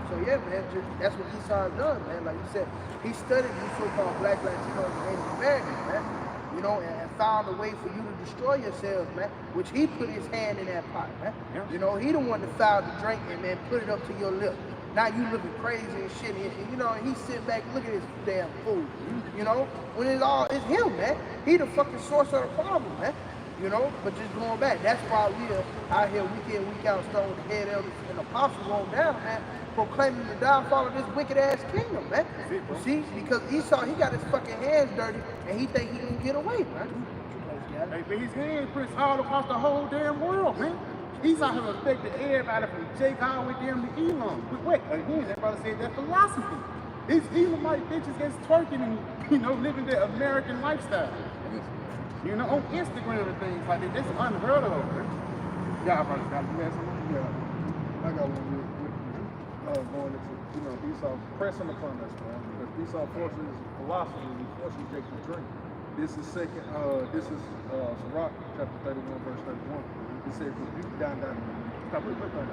So yeah, man, that's what Esau has done, man. Like you said, he studied these so-called black Latinos and Native Americans, man. You know, and found a way for you to destroy yourselves, man. Which he put his hand in that pot, man. Yeah. You know, he the one that found the drink and man put it up to your lip. Now you looking crazy and shit, and you know, and he sitting back looking at his damn food. You know, when it's him, man. He the fucking source of the problem, man. You know, but just going back, that's why we're out here week in, week out, starting with the head elders and apostles on down, man, proclaiming the downfall of this wicked ass kingdom, man. You see, because Esau, he got his fucking hands dirty, and he think he can get away, man. Hey, but his handprints all across the whole damn world, man. Esau has affected everybody from Jake all the way down to Elon. But wait, again, that brother said that philosophy. These Elamite bitches that's twerking and, you know, living their American lifestyle. You know, on Instagram and things like that. That's unheard of, man. Y'all brothers got to have something? Yeah, I got one real quick. Going into, you know, Esau pressing upon us, man. Because Esau forces philosophy, he forces you to take the drink. This is Sirach, chapter 31, verse 31. It says, rebuke down. Stop it, put down.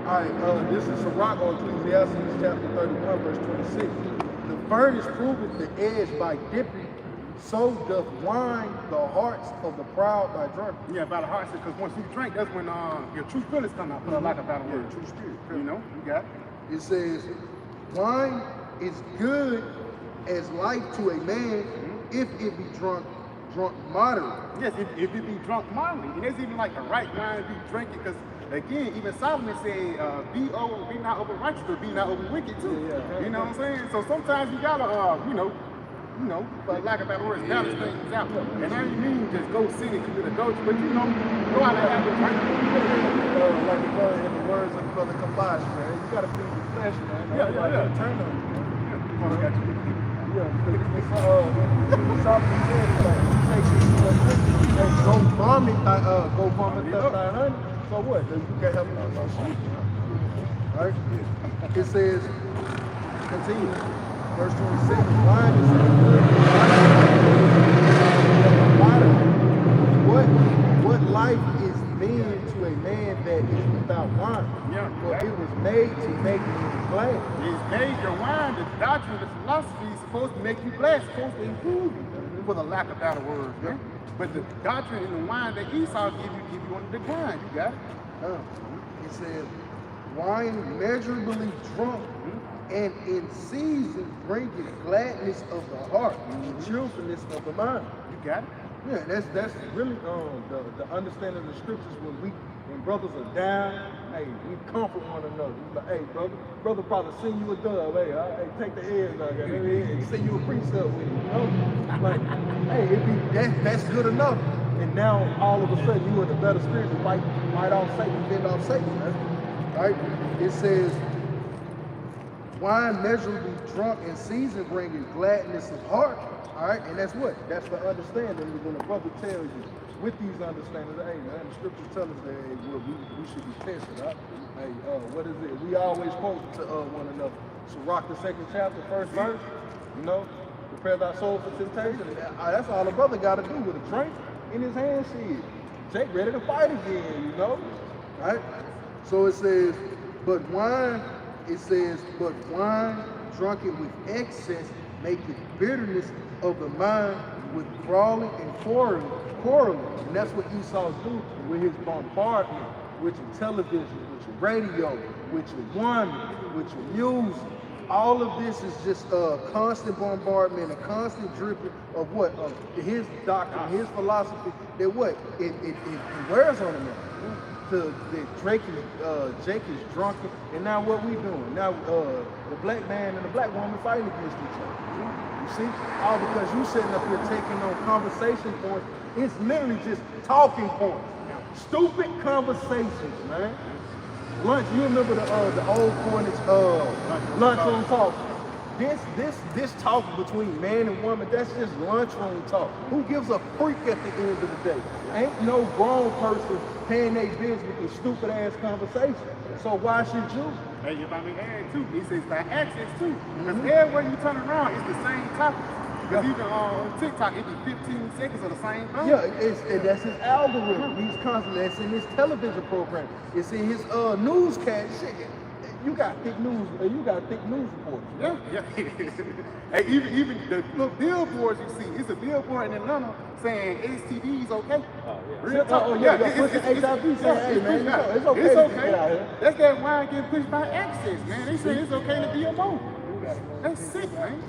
All right, this is Sirach on Ecclesiastes chapter 31, verse 26. The furnace proveth the edge by dipping, so doth wine the hearts of the proud by drinking. Yeah, by the heart, because once you drink, that's when your true feelings come out. For lack of a better word. True spirit. You know, you got it. It says, wine is good as life to a man if it be drunk moderately. Yes, if it be drunk moderately. And it's even like the right wine to be drinking, because again, even Solomon said, be not over righteous, but be not over wicked too. Yeah. You know what I'm saying? So sometimes you gotta, for lack of better words, balance things out. And I don't mean just go sin and commit adultery, but go out and have a drink. Like the brother in the words of Brother Kabash, man. You gotta feed the flesh, man. Yeah. Turn on. I got you. Solomon said, go vomit thine honey. So what? You can't have no shit. Right? It says, continue, verse 26, wine is what life is then to a man that is without wine? Yeah. For it was made to make you glad. It's made your wine, the doctrine, the philosophy is supposed to make you blessed, supposed to improve you, for the lack of better words, man. But the doctrine and the wine that Esau give you on the decline. You got it. It says, wine measurably drunk and in season bringeth gladness of the heart and cheerfulness of the mind. You got it. Yeah, that's really the understanding of the scriptures when brothers are down, hey, we comfort one another. We like, hey, brother probably send you a dove, hey, take the eggs out of here, and send you a precept with it, you know? Like, hey, that's good enough. And now all of a sudden you in a better spirit to fight off Satan, fend off Satan, right? It says, wine measurably drunk in season bringing gladness of heart. All right, and that's what? That's the understanding when a brother tells you with these understandings, hey man, the scriptures tell us that hey, we should be tested, right? Hey, what is it? We always quote to one another. Sirach the 2nd chapter, 1st verse, you know, prepare thy soul for temptation. That's all a brother got to do with a drink in his hand, shit. Jake ready to fight again, you know? Right? So it says, but wine drunken with excess maketh bitterness of the mind with brawling and quarreling. And that's what Esau do with his bombardment, with your television, with your radio, with your woman, with your music. All of this is just a constant bombardment, a constant dripping of what? Of his doctrine, his philosophy, that what? It wears on him. Jake is drunken, and now what we doing? Now the black man and the black woman fighting against each other. You see? All because you sitting up here taking on conversation points. It's literally just talking points. Stupid conversations, man. Lunch, you remember the old Cornish lunchroom talk. This talk between man and woman, that's just lunchroom talk. Who gives a freak at the end of the day? Ain't no grown person paying their bills with a stupid ass conversation. So why should you? Hey, if I may add too, he says by access too. Because everywhere you turn around, it's the same topic. Because even on TikTok, it be 15 seconds of the same thing. Yeah, that's his algorithm. He's constantly, it's in his television program. It's in his newscast. Shit. You got thick news reports. Yeah. Hey, even the little billboards you see, it's a billboard in Atlanta saying STD is okay. Oh, yeah. Real talk. It's HIV saying, hey man, it's okay. It's okay. That's that wine getting pushed by access, man. They say it's okay to be alone. That's sick, man.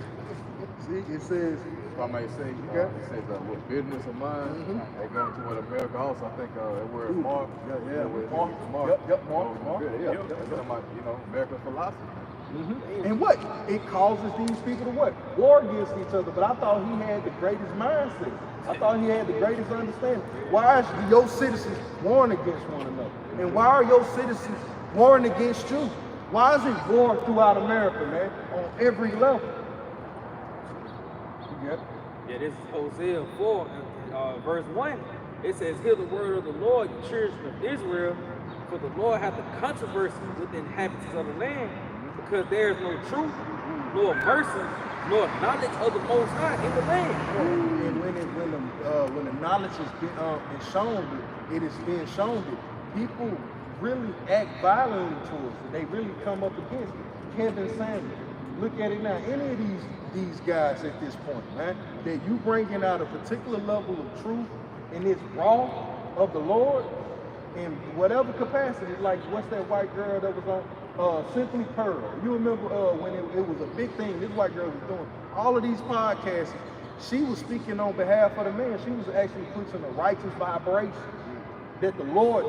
See, it says, if I may say, it says with business of mine, they go into what America also, I think that word Mark. Mark. Yep, Mark. Yeah. That's about, American philosophy. And what? It causes these people to what? War against each other. But I thought he had the greatest mindset. I thought he had the greatest understanding. Why is your citizens warring against one another? And why are your citizens warring against you? Why is it war throughout America, man? On every level. Yeah, this is Hosea 4, verse 1. It says, hear the word of the Lord, you children of Israel, for the Lord hath a controversy with the inhabitants of the land, because there is no truth, nor mercy, nor knowledge of the Most High in the land. And when the knowledge is shown, it is being shown that people really act violently towards it. They really come up against it. Kevin Samuels. Look at it now. Any of these guys at this point, man, that you bringing out a particular level of truth and it's raw of the Lord in whatever capacity. Like what's that white girl that was on Simply Pearl? You remember when it was a big thing? This white girl was doing all of these podcasts. She was speaking on behalf of the man. She was actually preaching a righteous vibration that the Lord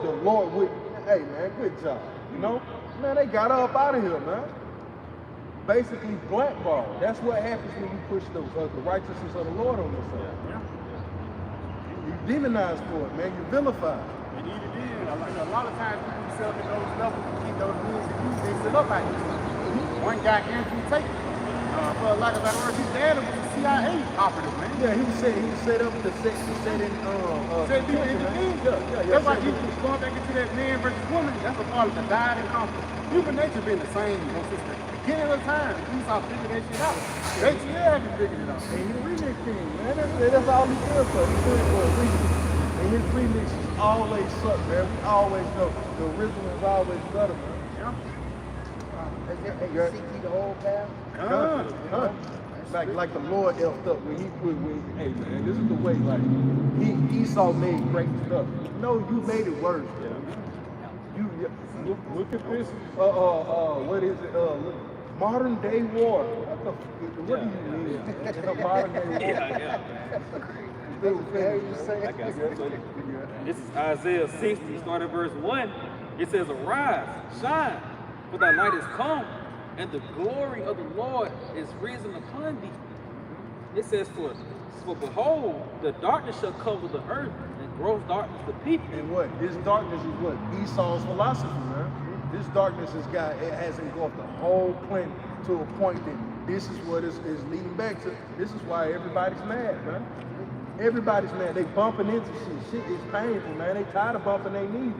would. Hey man, good job. You know, man, they got her up out of here, man. Basically blackballed. That's what happens when you push the righteousness of the Lord on yourself. You demonize for it, man. You vilify. And even then, a lot of times people set up in those levels to keep those rules and views, they set up like this. One guy, Andrew Tate, for a lot of our his dad was a CIA operative, man. Yeah, he was set up to set in Set people in the thing. That's why he was going back into that man versus woman. That's a part of the divide and conquer. Human nature been the same since the beginning of time. Esau figured that shit out. ATL haven't figured it out. And he remix king, man. That's all he does for. He does it for a reason. And his remixes always suck, man. We always know the original is always better, man. They seek ye the whole path. Like the Lord effed up when hey man, this is the way, like Esau made great stuff. No, you made it worse. You look at this. What is it? Modern day war. What do you mean? It's a modern day war. This is Isaiah 60, starting verse 1. It says, "Arise, shine, for thy light is come, and the glory of the Lord is risen upon thee." It says, for behold, the darkness shall cover the earth, and gross darkness the people. And what? This darkness is what? Esau's philosophy, man. This darkness has engulfed the whole planet to a point that this is what is leading back to. This is why everybody's mad, man. Everybody's mad. They bumping into shit. Shit is painful, man. They tired of bumping their knees.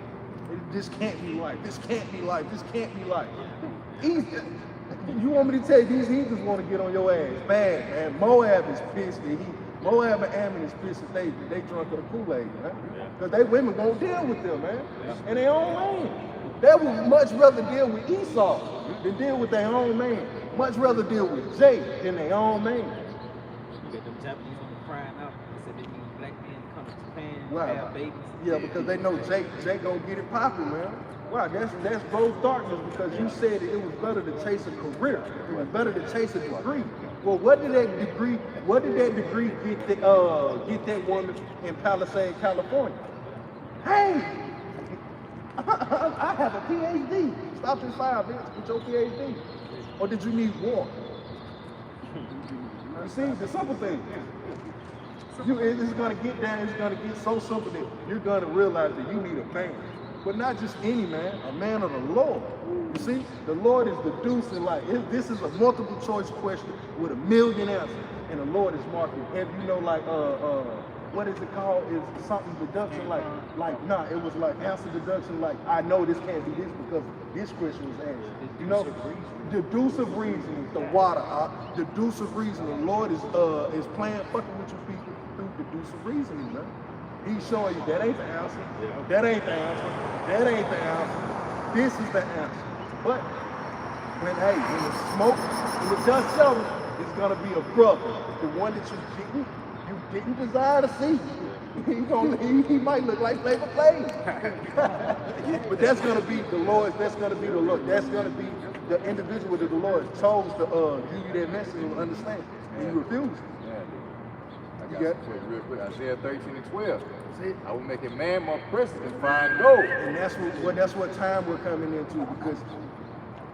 This can't be life. This can't be life. This can't be life. You want me to tell you, these heathens want to get on your ass bad, man. Moab is pissed. Moab and Ammon is pissed that they drunk of the Kool-Aid, man. Because they women won't deal with them, man. And their own land. They would much rather deal with Esau than deal with their own man. Much rather deal with Jake than their own man. You got them Japanese on the crying out. They said they need black men to come to Japan and have babies. Yeah, because they know Jake gonna get it popping, man. Wow, that's gross darkness, because you said it was better to chase a career. It was better to chase a degree. Well, what did that degree get that woman in Palisade, California? Hey, I have a PhD. Stop this 5 minutes with your PhD. Or did you need water? You see, the simple thing. It's gonna get down, it's gonna get so simple that you're gonna realize that you need a man. But not just any man, a man of the Lord. You see, the Lord is deducing, like, this is a multiple choice question with 1,000,000 answers. And the Lord is marking, have you know, like, what is it called? It's something deduction, it was like answer deduction, like, I know this can't be this because this question was asked. You know, deducive reasoning, the water, deducive reasoning. The Lord is playing fucking with you people through deducive reasoning, man. He's showing you that ain't the answer. That ain't the answer. That ain't the answer. This is the answer. But when the smoke, when the dust settles, it's gonna be a brother, the one that you didn't desire to see. He might look like Flavor Flav. But that's gonna be the Lord. That's gonna be the Lord. That's gonna be the individual that the Lord chose to give you that message and understand. And you refuse. I got it real quick. Isaiah 13:12. I will make a man more precious than fine gold. And that's what time we're coming into, because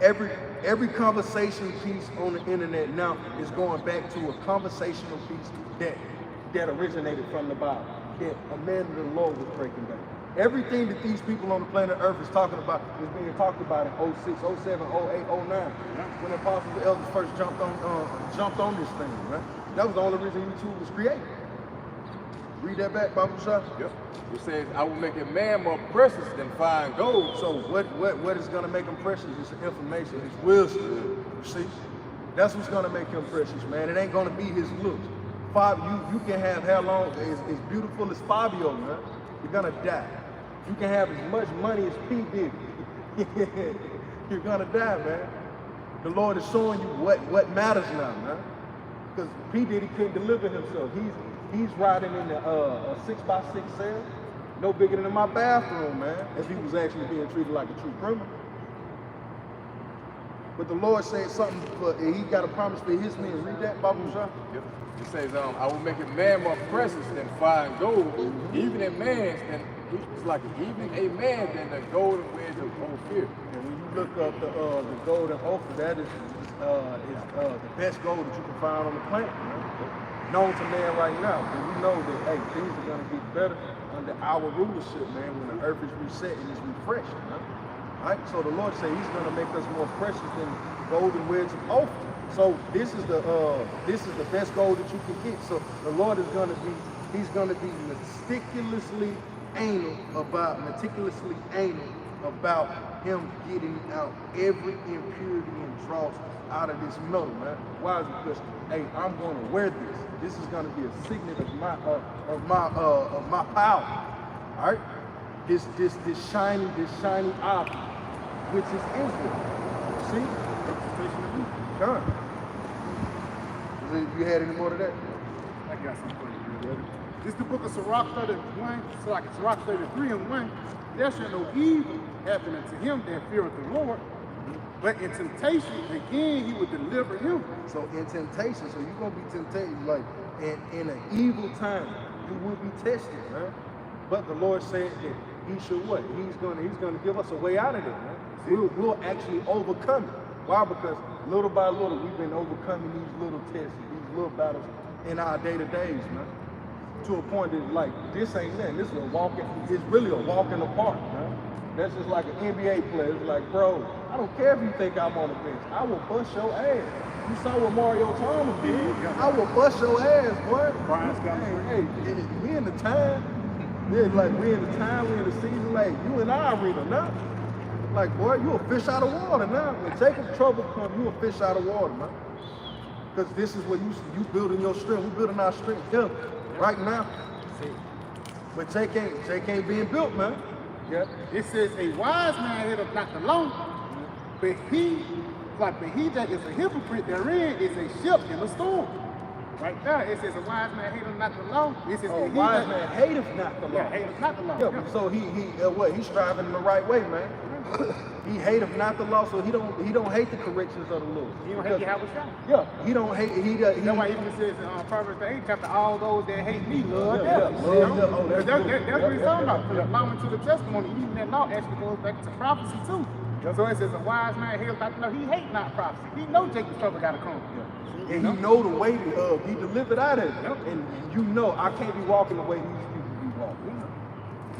every conversation piece on the internet now is going back to a conversational piece that originated from the Bible, that a man of the Lord was breaking down. Everything that these people on the planet Earth is talking about is being talked about in 06, 07, 08, 09, when the apostles and elders first jumped on this thing, right? That was the only reason YouTube was created. Read that back, Bible Shop. Yep. It says, I will make a man more precious than fine gold. So what is going to make him precious is information, his wisdom. You see? That's what's going to make him precious, man. It ain't going to be his looks. You can have hair long, as beautiful as Fabio, man. You're going to die. You can have as much money as P did. You're gonna die, man. The Lord is showing you what matters now, man. Because P Diddy couldn't deliver himself. He's riding in a 6x6 cell, no bigger than my bathroom, man, as he was actually being treated like a true criminal. But the Lord said something, he got a promise for his men. Read that, Babu Shah. Yep. It says, I will make a man more precious than fine gold, even a man it's like even a man than the golden wedge of Ophir. And when you look up the golden Ophir, that is the best gold that you can find on the planet, man. Known to man right now. And we know that, hey, things are gonna get better under our rulership, man, when the earth is reset and it's refreshed, man. All right? So the Lord said he's gonna make us more precious than the golden wedge of Ophir. So this is the best gold that you can get. So the Lord is gonna be meticulously anal about him getting out every impurity and dross out of this metal, man. Why is it? Because, hey, I'm going to wear this. This is going to be a signet of my power. All right, this shiny object, which is Israel. See, done. You had any more to that? I got something for you, brother. This is the book of Sirach 31, Sirach 33 and 1. There shall no evil happen unto him that feareth the Lord, but in temptation, again, he will deliver him. So in temptation, so you're going to be tempted, like in an evil time, you will be tested, man. But the Lord said that he should what? He's going to give us a way out of it, man. We'll actually overcome it. Why? Because little by little, we've been overcoming these little tests, these little battles in our day-to-days, man. To a point that, like, this ain't nothing. This is it's really a walk in the park, man. That's just like an NBA player. It's like, bro, I don't care if you think I'm on the bench. I will bust your ass. You saw what Mario Thomas did. I will bust your ass, boy. Hey, we in the time. Yeah, like, we in the time, we in the season, like, you in our arena now. Like, boy, you a fish out of water now. When Jacob's trouble comes, you a fish out of water, man. Because this is what you building your strength. We building our strength together right now. But Jake ain't being built, man. Yeah. It says a wise man hateth not the law, but he that is a hypocrite therein is a ship in a storm. Right there, it says a wise man hateth not the law. It says a wise man hateth not the law. Yeah, hateth not the law. Yeah, yeah. So he's striving in the right way, man. He hateth not the law, so he don't hate the corrections of the Lord. He don't hate Yahweh Shai. Yeah, he don't hate. That's why even it says in Proverbs 8 chapter, all those that hate me love them. Yeah. Oh, that's what he's talking about. For the law into the testimony, even that law actually goes back to prophecy too. Yeah. So it says a wise man hateth not the law. He hate not prophecy. He know Jacob's trouble got to come. Yeah. And he know the way he delivered out of it. Yep. And you know I can't be walking the way these people be walking.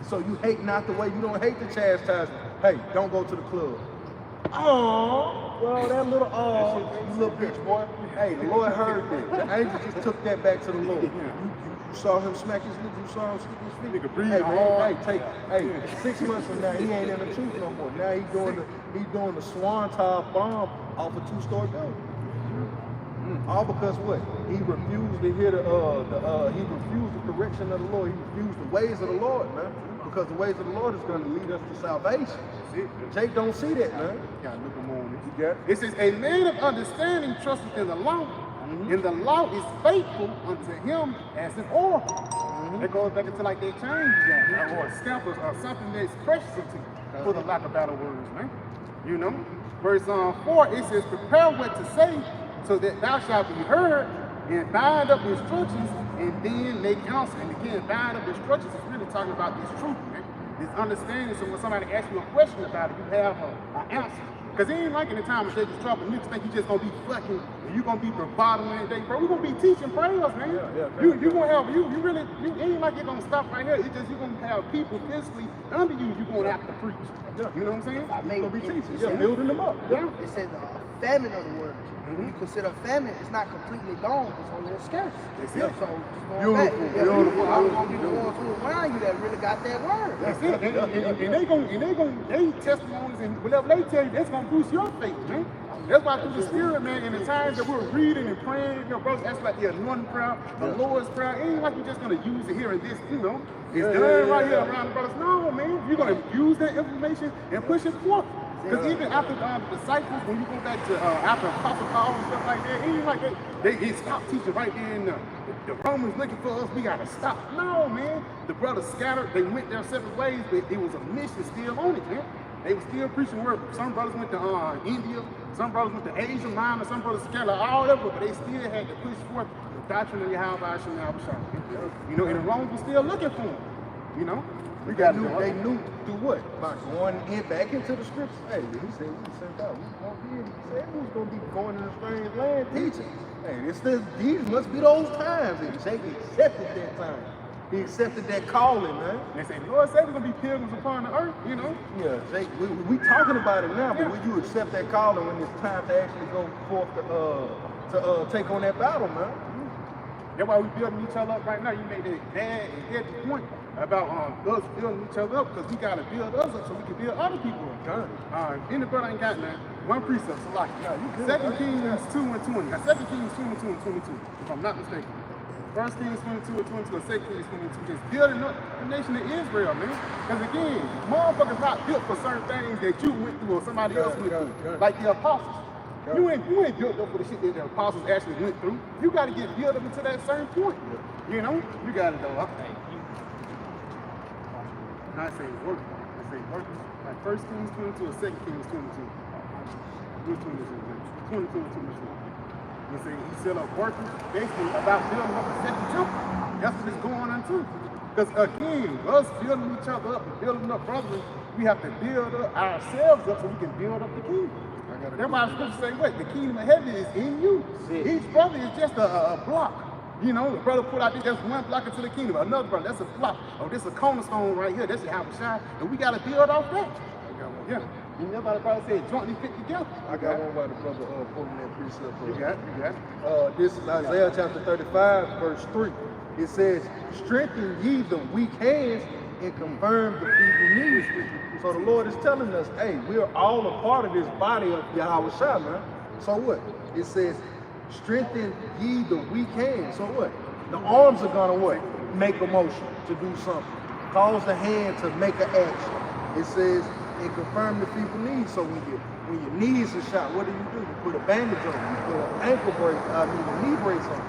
So you hate not the way, you don't hate the chastisement. Hey, don't go to the club. Oh, well, that little, you little bitch, boy. Hey, the Lord heard that. The angel just took that back to the Lord. You saw him smack his lips, you saw him stick his feet. Hey, 6 months from now, he ain't in the truth no more. Now he's doing the Swanton bomb off a 2-story building. All because what? He refused to hear he refused the correction of the Lord. He refused the ways of the Lord, man. Because the ways of the Lord is going to lead us to salvation. Jake don't see that, man. It says, a man of understanding trusteth in the law, and the law is faithful unto him as an oracle. It goes back into like they change or stamp or something that's precious unto you, for the lack of better words, man. You know? Verse 4, it says, prepare what to say, so that thou shalt be heard, and bind up instructions, and then make answer. And again, bind up instructions is really talking about this truth, man. This understanding, so when somebody asks you a question about it, you have an answer. Because it ain't like in the time of Jacob's trouble, niggas think you just gonna be fucking, and you gonna be bravado and everything, bro. We gonna be teaching prayers, man. You gonna have, you ain't like you're gonna stop right here. It's just you gonna have people physically under you gonna have to preach. You know what I'm saying? You're gonna be teaching, building them up. It says famine of the word. When you consider famine, it's not completely gone, it's only scarce. So just going back, I'm gonna be the ones who around you that really got that word. That's it. And they testimonies and whatever they tell you, that's gonna boost your faith, man. That's why through the Spirit, man, in the times that we're reading and praying, you know, brothers, that's like the anointing prayer, the Lord's prayer. It ain't like you're just going to use it here and this, you know. It's done right here around the brothers. No, man, you're going to use that information and push it forth. Because even after the disciples, when you go back to after Apostle Paul and stuff like that, it ain't like they stopped teaching right there in the Romans looking for us, we got to stop. No, man. The brothers scattered. They went their separate ways, but it was a mission still on it, man. They were still preaching word. Some brothers went to India, some brothers went to Asia Minor, some brothers scattered all over, but they still had to push forth the doctrine of Yahweh Hashem Yahweh. You know, and the Romans were still looking for them, you know. They knew through what? By going back into the scriptures. Hey, he said we sent out. He said we was gonna be going in a strange land teaching. Hey, these must be those times. And Jake accepted that time. He accepted that calling, man. They say, Lord said we're gonna be pilgrims upon the earth, you know. Yeah, Jake, we talking about it now, but when you accept that calling, when it's time to actually go forth to take on that battle, man. That's why we building each other up right now. You made that bad and heavy point about us building each other up, because we got to build us up so we can build other people up. Any brother ain't got man. One precept, so like 2 Kings 2 and 20. Now 2 Kings 22 and 22, if I'm not mistaken. 1 Kings 22 and 22 and 2 Kings 22, just building up the nation of Israel, man. Because again, motherfuckers not built for certain things that you went through or somebody else went through. Like the apostles. You ain't built up for the shit that the apostles actually went through. You got to get built up until that certain point. You know, you got to go. Not say workers. I say workers. Like 1 Kings 22 or 2 Kings 22. Which one is it? 22 and 22. You say he set up workers basically about building up the second temple. That's what it's going on too. Because again, us building each other up and building up brothers, we have to build up ourselves up so we can build up the kingdom. That's why I'm supposed to say, what? The kingdom of heaven is in you. Each brother is just a block. You know, the brother put out there, that's one block into the kingdom. Another brother, that's a block. Oh, this is a cornerstone right here. That's how we shine. And we got to build off that. Yeah. You know about the brother said jointly fit together. I got one by the brother quoting that precept. You got it. This is Isaiah chapter 35, verse 3. It says, strengthen ye the weak hands and confirm the feeble knees. So the Lord is telling us, hey, we are all a part of this body of Yahweh Shah, man. So what? It says, strengthen ye the weak hands. So what? The arms are gonna what? Make a motion to do something. Cause the hand to make an action. It says, and confirm the feeble knees. So when your knees are shot, what do? You put a bandage on. You put an ankle brace, a knee brace on.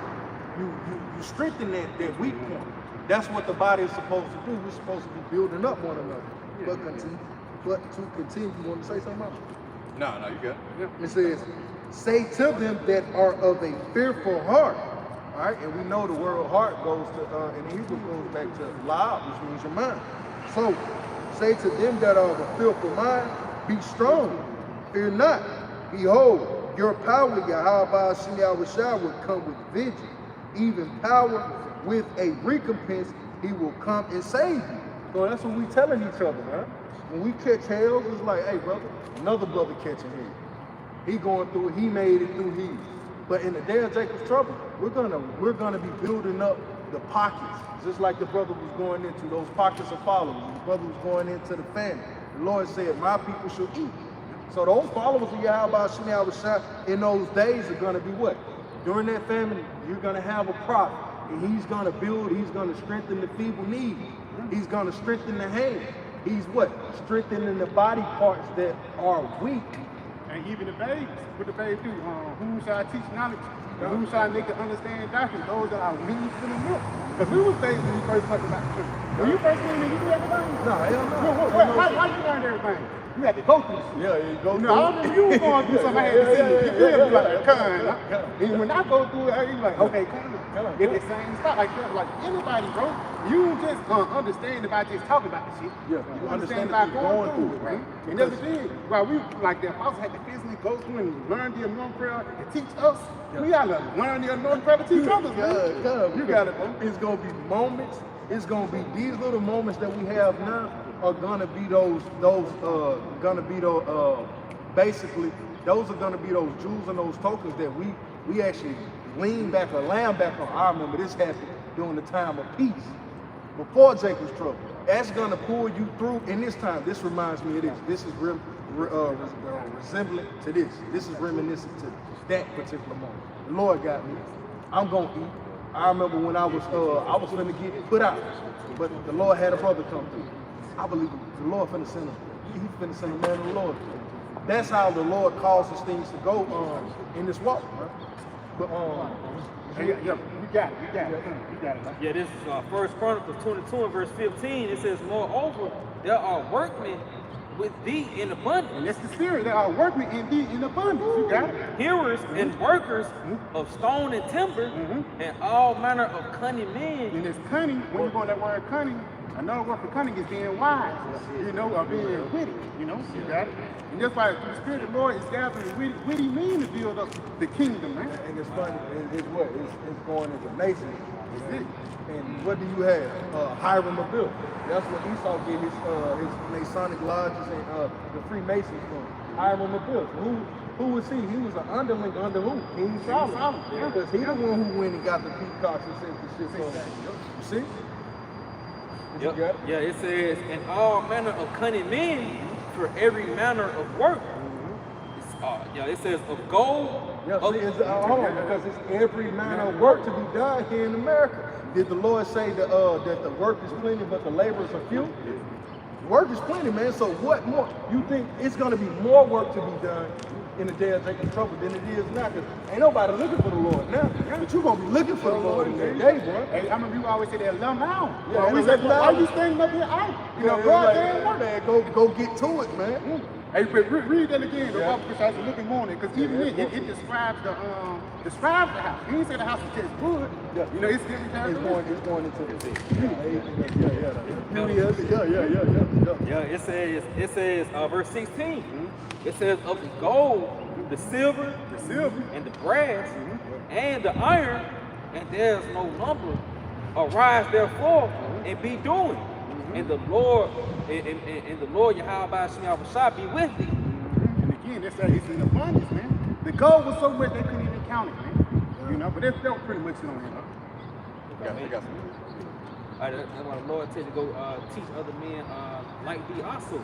You strengthen that weak point. That's what the body is supposed to do. We're supposed to be building up one another. But to continue, you want to say something about it? No, you got it. It says, say to them that are of a fearful heart. All right, and we know the word heart goes to, in Hebrew goes back to la, which means your mind. So, say to them that are of a fearful mind, be strong, fear not. Behold, your power, Yahweh Hashem Yahweh Shah, will come with vengeance, even power with a recompense, he will come and save you. So that's what we telling each other, man. When we catch hell, it's like, hey, brother, another brother catching hell. He going through it, he made it through his. But in the day of Jacob's trouble, we're gonna be building up the pockets, just like the brother was going into those pockets of followers. The brother was going into the family. The Lord said, my people shall eat. So those followers of Yahweh Hashem Yahweh Shah in those days are gonna be what? During that famine, you're gonna have a prophet, and he's gonna build, he's gonna strengthen the feeble knees. He's gonna strengthen the hands. He's what? Strengthening the body parts that are weak. And even the babes, what the babes do, who shall I teach knowledge? And who shall I make to understand doctrine? Those that are weak to the milk. Because we was babes when we first talked about the truth. When you first came in, you do everything? No, hell no. Why you learned everything? You had to go through shit. Yeah, you go through. No, I don't know you were going through something. I had to see you. You feel me? Like, and when I go through it, you like, okay, come on. Get the same stuff. Like anybody, bro. You just understand about just talking about the shit. Yeah, you understand about going through it, right? And that's the thing. While we, like the apostles had to physically go through and learn the anointing prayer and teach us, we gotta learn the anointing prayer to teach others, man. You got it, bro. It's gonna be moments. It's gonna be these little moments that we have now are gonna be basically those are gonna be those jewels and those tokens that we actually lean back or lamb back on. I remember this happened during the time of peace, before Jacob's trouble. That's gonna pull you through in this time. This reminds me of this. This is resemblant to this. This is reminiscent to that particular moment. The Lord got me. I'm gonna eat. I remember when I was finna get put out, but the Lord had a brother come through. I believe the Lord finna send him. He finna send a man of the Lord. That's how the Lord causes things to go in this walk, man. But you got it. Yeah, this is First Chronicles 22 and verse 15. It says, moreover, there are workmen with thee in abundance. And that's the spirit. There are workmen in thee in abundance. You got it. Hearers and workers of stone and timber and all manner of cunning men. And it's cunning. When you go on that word cunning, another word for cunning is being wise, or being witty, you got it? And that's why the Spirit of the Lord is gathering witty men to build up the kingdom, man. and it's funny, it's going into Masons. And what do you have? Hiram Abiel. That's what Esau get his Masonic lodges and the Freemasons from. Hiram Abiel. Who was he? He was an underling under who? King Solomon. Because he the one who went and got the peacocks and sent the shit from him. You see? Yep. Yeah, it says, and all manner of cunning men for every manner of work. It says of gold. Yeah, see, hold on, because it's every manner of work to be done here in America. Did the Lord say that the work is plenty, but the laborers are few? Work is plenty, man. So what more? You think it's going to be more work to be done in the day of Jacob's trouble than it is now? Because ain't nobody looking for the Lord now. But you're going to be looking for the Lord in that day, bro. Hey, I remember you always say that lumb out. Yeah, we said, why are you standing up here out? God damn work. Man, go get to it, man. Hey, but read that again. The Bible says looking morning, because even it describes the house. You didn't say the house was just wood. Yeah. It's different. It's going into the thing. Yeah, it says verse 16. It says of the gold, the silver, and the brass, and the iron, and there's no number. Arise therefore and be doing. And the Lord and the Lord Yahweh shall be with thee. And again, that's it's in abundance, man. The gold was so much they couldn't even count it, man. But that was pretty much it on him. That's why the Lord said to go teach other men like thee also.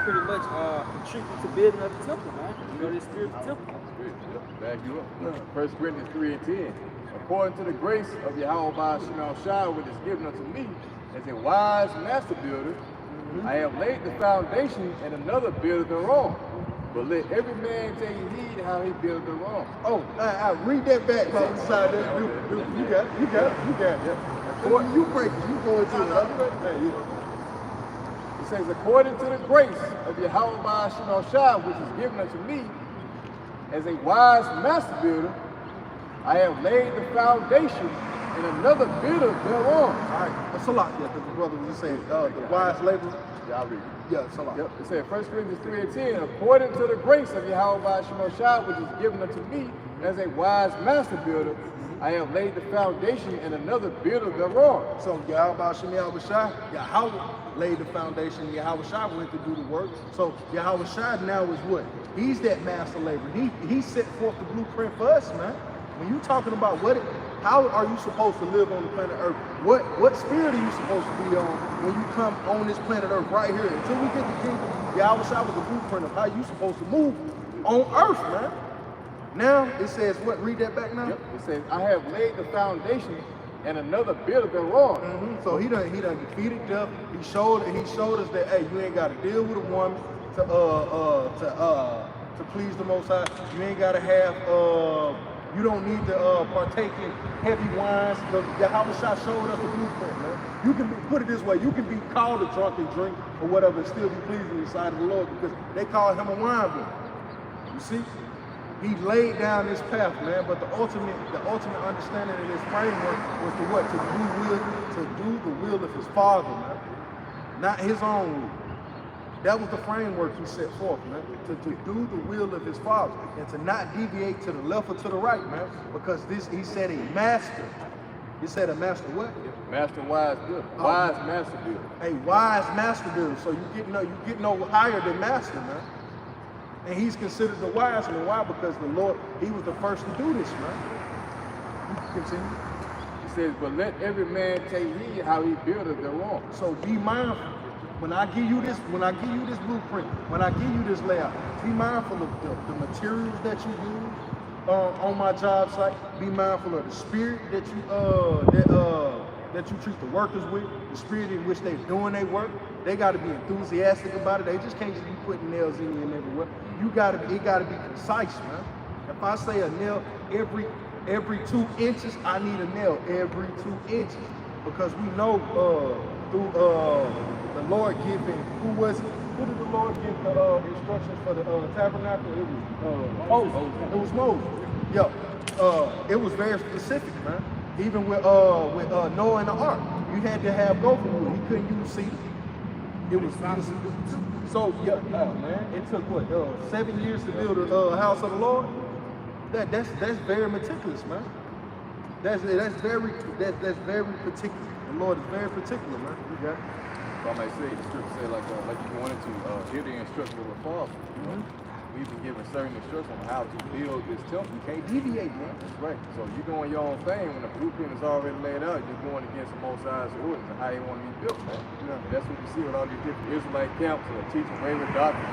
Pretty much contribute to building of the temple, man. This spiritual temple. Back you up. 1 Corinthians 3 and 10. According to the grace of Yahweh Shai, which is given unto me, as a wise master builder, I have laid the foundation, and another buildeth thereon. But let every man take heed how he buildeth thereon. Oh, I read that back from the side. You got it. You break it. You go into it. It says, according to the grace of Yahweh Shai, which is given unto me, as a wise master builder, I have laid the foundation, and another builder thereon. All right, that's a lot. Yeah, because the brother was just saying the wise laborer. Yeah, I'll read it. Yeah, it's a lot. Yep. It said 1 Corinthians 3 and 10, according to the grace of Yahweh Shai, which is given unto me as a wise master builder, I have laid the foundation, and another builder thereon. So Yahweh laid the foundation. Yahweh Shai went to do the work. So Yahweh Shai now is what? He's that master laborer. He set forth the blueprint for us, man. When you talking about how are you supposed to live on the planet Earth? What spirit are you supposed to be on when you come on this planet Earth right here? Until we get the kingdom, Yahweh Shai was the blueprint of how you supposed to move on Earth, man. Now it says what? Read that back now. Yep. It says, I have laid the foundation, and another builder thereon. So he done defeated death. He showed us that hey, you ain't got to deal with a woman to please the Most High. You ain't got to have you don't need to partake in heavy wines. Yahweh Shai showed us the blueprint, man. You can put it this way: you can be called a drunken drink or whatever, and still be pleasing in the sight of the Lord because they call him a wine boy. You see? He laid down this path, man, but the ultimate understanding of this framework was to what? To do the will of his Father, man. Not his own will. That was the framework he set forth, man. To do the will of his Father and to not deviate to the left or to the right, man. Because he said a master. He said a master what? Master wise builder. Wise master builder. A wise master builder. So you get no higher than master, man. And he's considered the wise one. Why? Because the Lord, he was the first to do this, man. You can continue. He says, but let every man take heed how he buildeth thereon. So be mindful. when I give you this blueprint, when I give you this layout, be mindful of the materials that you use on my job site. Be mindful of the spirit that you treat the workers with, the spirit in which they're doing their work. They got to be enthusiastic about it. They just can't just be putting nails in you and everywhere. It got to be concise, man. If I say a nail every 2 inches, I need a nail every 2 inches, because we know through the Lord giving, who did the Lord give the instructions for the tabernacle? It was Moses. It was Moses. Yeah. It was very specific, man. Even with Noah and the ark, you had to have gopher wood. You couldn't use cedar. So yeah, man. It took what 7 years to build a house of the Lord. That's very meticulous, man. That's very particular. The Lord is very particular, man. You got it. So I might say, the scripture said like you go into hear the instructions of the Father. You know? We've been given certain instructions on how to build this temple. You can't deviate, man. That's right. So you're doing your own thing. When the blueprint is already laid out, you're going against the Most High's orders and how they want to be built, man. And that's what you see with all these different Israelite camps that are teaching wayward doctrines.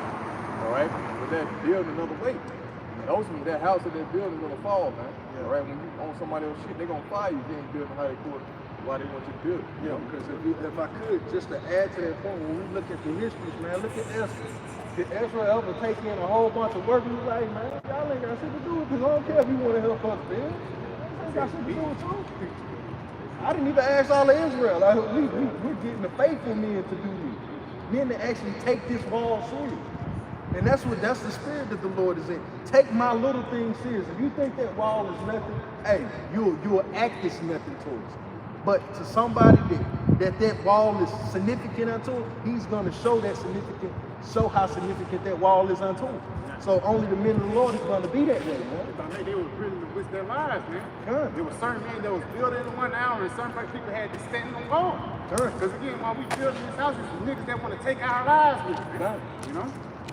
All right? But they're building another way. And ultimately, that house that they're building is going to fall, man. Yeah. All right? When you own somebody else's shit, they're going to fire you if you ain't building how they could. Why they want you to build it. Yeah, because if I could, just to add to that point, when we look at the histories, man, look at Ezra. Did Ezra ever take in a whole bunch of work and was like, man, y'all ain't got shit to do with this. I don't care if you want to help us build. I ain't got shit to do with you. I didn't even ask all of Israel. Like, we're getting the faithful men to do this. Men that actually take this wall serious. And that's the spirit that the Lord is in. Take my little thing serious. If you think that wall is nothing, hey, you'll act this nothing towards it. But to somebody that wall is significant unto him, he's going to show how significant that wall is unto him. So only the men of the Lord is going to be that way, man. I mean, they were willing to risk their lives, man. There were certain men that was building in 1 hour, and some people had to stand on the wall. Because again, while we building this house, it's niggas that want to take our lives with it, man. You know?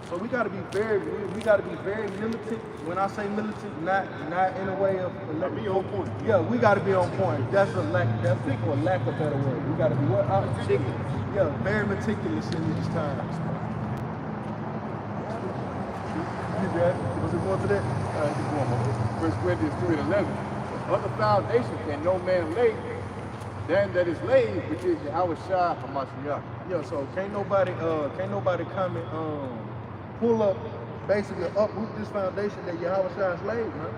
So we got to be very militant. When I say militant, not in a way of be on point. Yeah, we got to be on point. That's for lack of better word. We got to be very meticulous in these times. You got it? Was it more to that? All right, keep going, man. 1 Corinthians 3:11. Other foundation can no man lay than that is laid, which is Yahweh Shai HaMashiach. Yeah, so can't nobody come and pull up, basically uproot this foundation that Yahweh Shai has laid, man.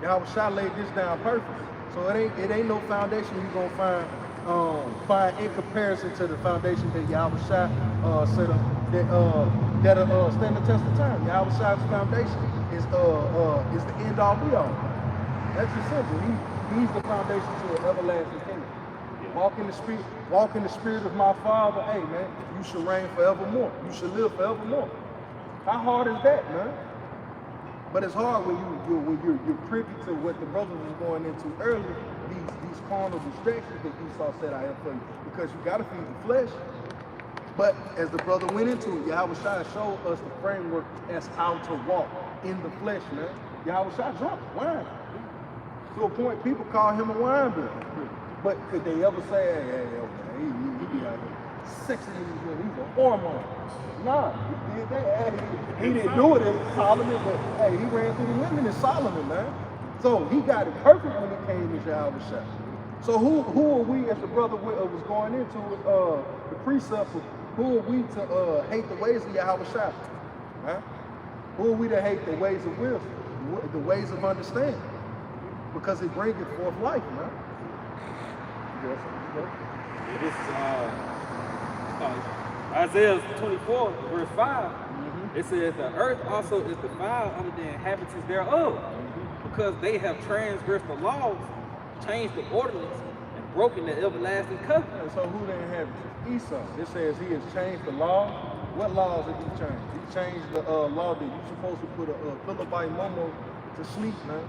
Yahweh Shai laid this down perfect. So it ain't no foundation you're gonna find in comparison to the foundation that Yahweh Shai set up that'll stand the test of time. Yahweh Shai's foundation is the end all be all. That's just simple. He's the foundation to an everlasting kingdom. Walk in the spirit of my Father. Hey man, you should reign forevermore. You should live forevermore. How hard is that, man? But it's hard when you're privy to what the brothers was going into earlier, these carnal distractions that Esau said I have for you, because you gotta feed the flesh. But as the brother went into it, Yahweh Shai showed us the framework as how to walk in the flesh, man. Yahweh Shai drunk wine. To a point, people call him a wine bibber. But could they ever say, hey, he be out here sexy, he's a hormone? Nah, he did that. He didn't do it as Solomon, but hey, he ran through the women as Solomon, man. So he got it perfect when he came to Yahweh Shai. So who are we, as the brother was going into the precept of who are we to hate the ways of Yahweh Shai? Huh? Who are we to hate the ways of wisdom, the ways of understanding? Because it brings forth life, man. This Isaiah 24, verse 5. It says, the earth also is defiled under the inhabitants thereof, because they have transgressed the laws, changed the ordinance, and broken the everlasting covenant. And so who the inhabitants? Esau. It says he has changed the law. What laws did he change? He changed the law that you're supposed to put a pillow by Momo to sleep, man.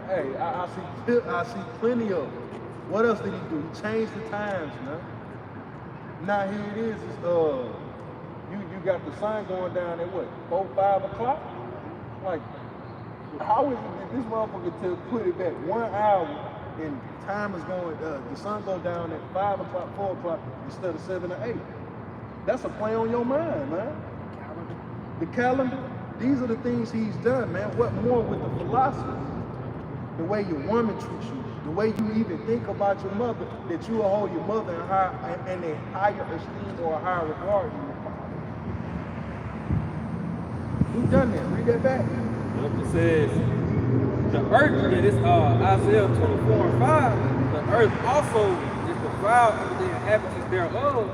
Hey, I see plenty of them. What else did he do? He changed the times, man. Now here it is. You got the sun going down at what? 4, 5 o'clock? Like, how is it that this motherfucker to put it back 1 hour and time is going? The sun goes down at 5 o'clock, 4 o'clock instead of 7 or 8. That's a play on your mind, man. The calendar, these are the things he's done, man. What more with the philosophy? The way your woman treats you, the way you even think about your mother, that you will hold your mother in a higher esteem or a higher regard than your father. Who done that? Read that back. It says, the earth, it is Isaiah 24 and 5, the earth also is defiled under the inhabitants thereof,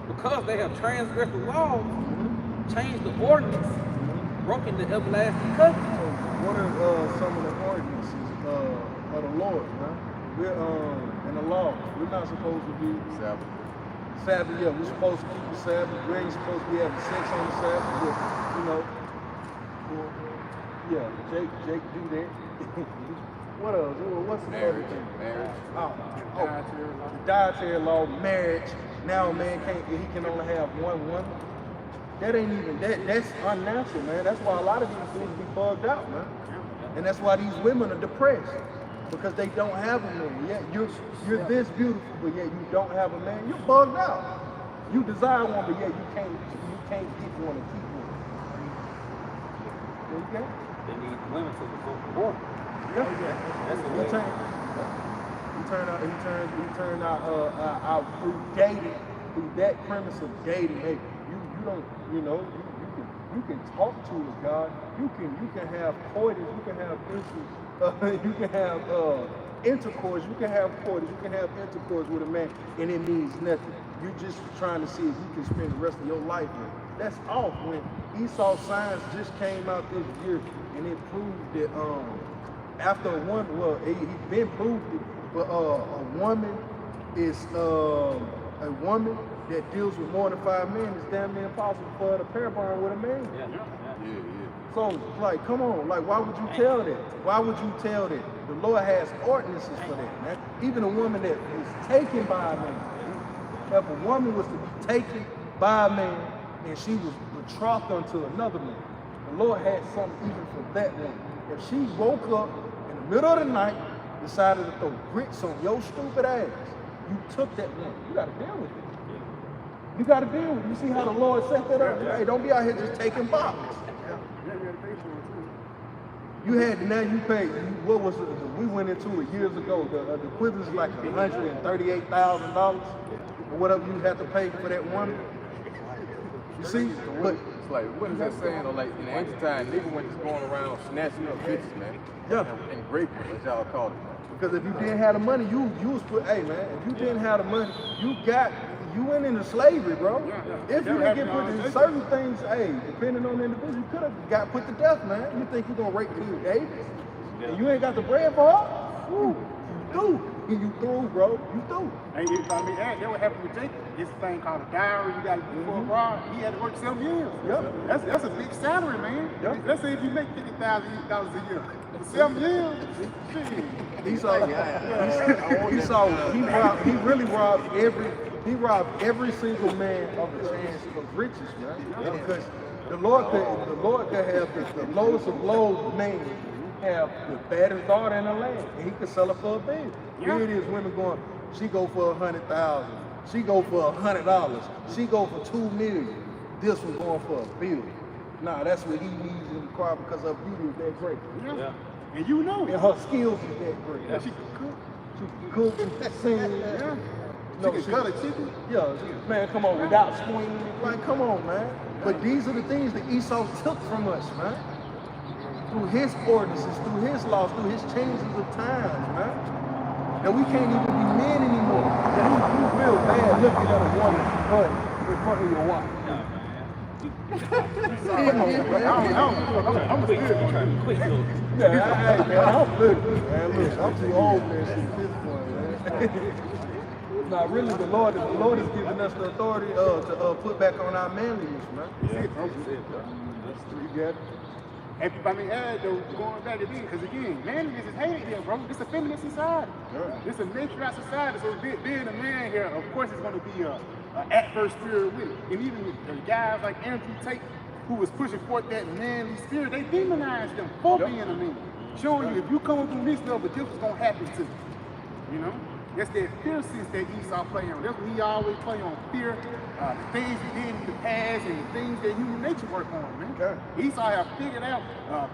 because they have transgressed the laws, changed the ordinance, broken the everlasting covenant. What are some of the ordinances of the Lord, man? We're in the law. We're not supposed to be Sabbath. Sabbath, yeah, we're supposed to keep the Sabbath. We ain't supposed to be having sex on the Sabbath, but, you know. Well, yeah, Jake do that. What else? What's the other Marriage. thing? Marriage. The dietary law, marriage. Now a man he can only have one woman. That ain't even that's unnatural, man. That's why a lot of these dudes be bugged out, man. And that's why these women are depressed. Because they don't have a man. Yeah, you're this beautiful, but yet you don't have a man. You're bugged out. You desire one, but yet you can't get one and keep one. You can't. They need women to support the boy. Yeah. That's the He way. turned out through dating, through that premise of dating. Hey, you don't, you can talk to a God. You can have coitus. You can have issues. You can have intercourse. You can have coitus. You can have intercourse with a man, and it means nothing. You're just trying to see if you can spend the rest of your life with him. That's off. When Esau Science just came out this year, and it proved that after a woman, well, he's been proved it, but a woman is a woman that deals with more than 5 men. It's damn near impossible for her to pair bond with a man. Yeah. So, like, come on, like, why would you tell that? Why would you tell that? The Lord has ordinances for that, man. Even a woman that is taken by a man. If a woman was to be taken by a man and she was betrothed unto another man, the Lord had something even for that woman. If she woke up in the middle of the night, decided to throw grits on your stupid ass, you took that woman. You got to deal with it. You got to deal with it. You see how the Lord set that up? Hey, don't be out here just taking boxes. You had, now you paid, what was it? We went into it years ago. The equivalent is like $138,000 or whatever you had to pay for that woman. You see? But It's like, what is that saying? Or like in the ancient time, niggas weren't just going around snatching up bitches, man. yeah, And raping, as y'all call it, man. because if you didn't have the money, you was put, hey man, if you didn't have the money, you went into slavery, bro. If you didn't get put in certain things, hey, depending on the individual, you could have got put to death, man. You think you're gonna rape King David? And you ain't got the bread for her? Woo, you do. You through, bro. You through. And that what happened with Jacob. It's a thing called a dowry. You got to do for a bride. He had to work 7 years. Yep. That's a big salary, man. Yep. Let's say if you make $50,000 a year, for 7 years, shit. He really robbed every single man of the chance of riches, man. Because the Lord could have the lowest of low man have the baddest daughter in the land, and he could sell her for a bill. Here it is, women going, she go for 100,000, she go for $100, she go for $2 million. This one going for $1 billion. Nah, that's what he needs in the car because her beauty is that great. Yeah. And you know And it. her skills is that great. Yeah, she can cook. She can cook and sing. Yeah. No, She can cut a chicken. Yeah, man, come on, without swinging. Like, come on, man. But these are the things that Esau took from us, man. Through his ordinances, through his laws, through his changes of times, man. That we can't even be men anymore. That you feel bad looking at a woman in front of your wife. Come on, man. I'm a good one. Quick look. Yeah, hey, man, I'm too old, man, at this point, man. Nah, really, the Lord has given us the authority to put back on our manliness, man. You got it? And I mean, though, going back again, because again, manliness is hated here, bro. It's a feminist society. It's a matriarch society. So being a man here, of course, it's going to be a adverse spirit with it. And even with guys like Andrew Tate, who was pushing forth that manly spirit, they demonized them for being a man. Showing you, if you come from this level, this was going to happen to you. You know? That's that fierceness that Esau play on. That's what he always play on, fear, things he did in the past and things that human nature work on, man. Okay. Esau have figured out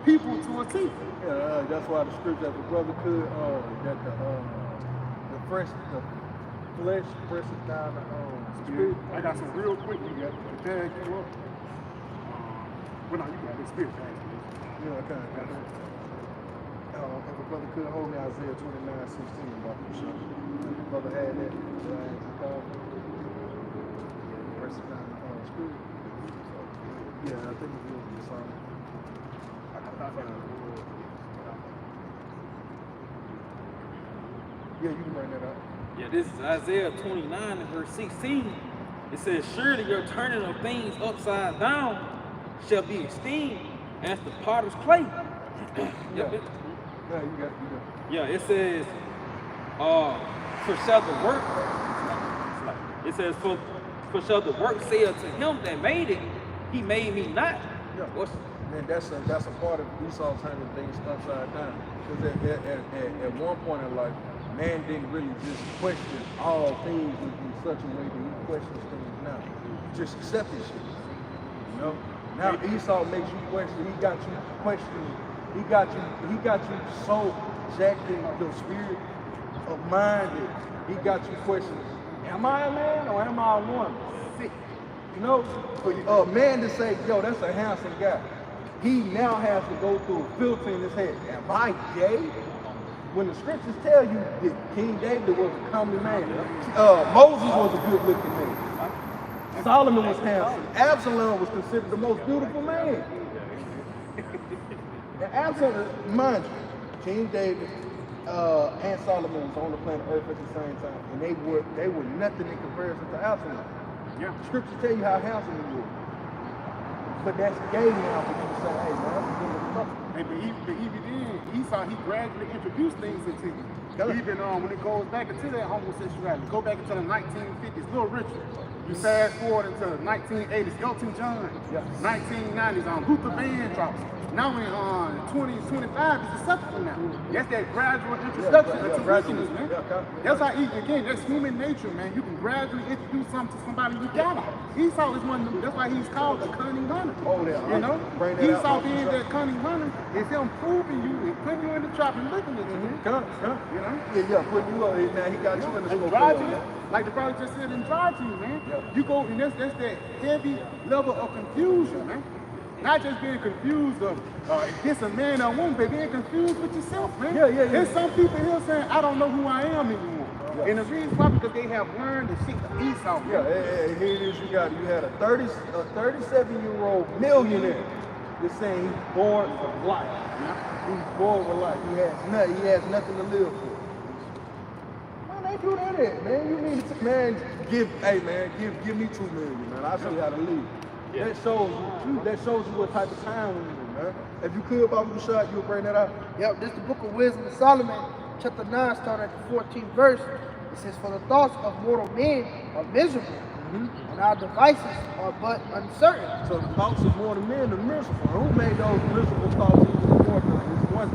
people to a T. Yeah, that's why the scripture, if a brother could, that the flesh presses down the spirit. I got some real quick. You got to tag you up. Well, no, you got the spirit tag. Yeah, okay. If a brother could hold me Isaiah 29:16, brother had that. Presses down the spirit. Yeah, I think it was the song. I can find it. Yeah, you can bring that up. Yeah, this is Isaiah 29 and verse 16. It says, surely your turning of things upside down shall be esteemed as the potter's clay. Yeah, you got it. Yeah, it says, for shall the work, it says, for shall the work say unto him that made it, he made me not. Yeah. Man, that's a part of Esau turning things upside down. Because at one point in life, man didn't really just question all things in such a way that he questions things now. He just accepted shit. You know? Now Esau makes you question, he got you questioning, he got you so jacked in the spirit of mind that he got you questioning, am I a man or am I a woman? You know, for a man to say, yo, that's a handsome guy, he now has to go through a filter in his head. Am I gay? When the scriptures tell you that King David was a comely man, Moses was a good-looking man, Solomon was handsome, Absalom was considered the most beautiful man. Now, Absalom, mind you, King David and Solomon was on the planet Earth at the same time, and they were nothing in comparison to Absalom. Yeah. Scriptures tell you how handsome he was. But that's gay now for you to say, hey, man, that's a good looking. But even then, Esau, he gradually introduced things into you. Even when it goes back into that homosexuality, go back into the 1950s, Little Richard. You fast forward into the 1980s, Elton John. Yeah. 1990s, Luther Vandross. Now in 2025 is acceptable now. That's that gradual introduction into wickedness, man. That's how, again, that's human nature, man. You can gradually introduce something to somebody you got it. Esau is one of them. That's why he's called the cunning hunter. Oh, yeah. You know? Esau being that cunning hunter is him proving you and putting you in the trap and looking at you. Come. You know? Yeah, putting you up. Now he got you in the scope. Like the brother just said, androgyny, man. You go, and that's that heavy level of confusion, man. Not just being confused of if this a man or a woman, but being confused with yourself, man. Yeah. There's some people here saying, I don't know who I am anymore. Yeah. And the reason why, because they have learned to seek the Esau. Yeah, here it is. You had a 37-year-old millionaire that's saying he's bored of life. Yeah. He's bored with life. He has nothing to live for. Man, they do that, man. You need to, man, give me $2 million, man. I'll show you how to live. Yeah. That shows you what type of time we in, man. If you could, Baba Rashad, you would bring that out. Yep, this is the book of Wisdom of Solomon, chapter 9, starting at the 14th verse. It says, for the thoughts of mortal men are miserable, and our devices are but uncertain. So the thoughts of mortal men are miserable. Who made those miserable thoughts even more?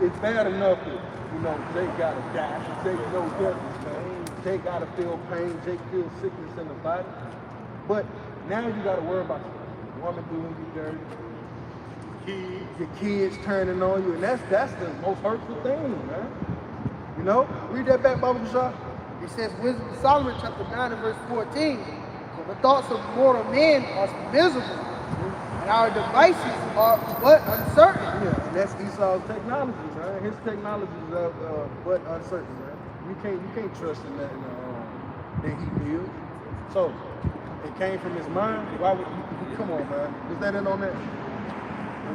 It's bad enough that, you know, Jake gotta die, Jake knows death is pain, Jake gotta feel pain, Jake feels sickness in the body. But now you gotta worry about your woman doing you dirty, your kids turning on you, and that's the most hurtful thing, man. You know? Read that back, Baba Bashar. It says, Wisdom of Solomon, chapter 9 and verse 14. For the thoughts of mortal men are miserable, and our devices are but uncertain. Yeah, and that's Esau's technology, man. His technology is but uncertain, man. You can't trust in that he builds. So it came from his mind. Why would you? Come on, man. Was that in on that?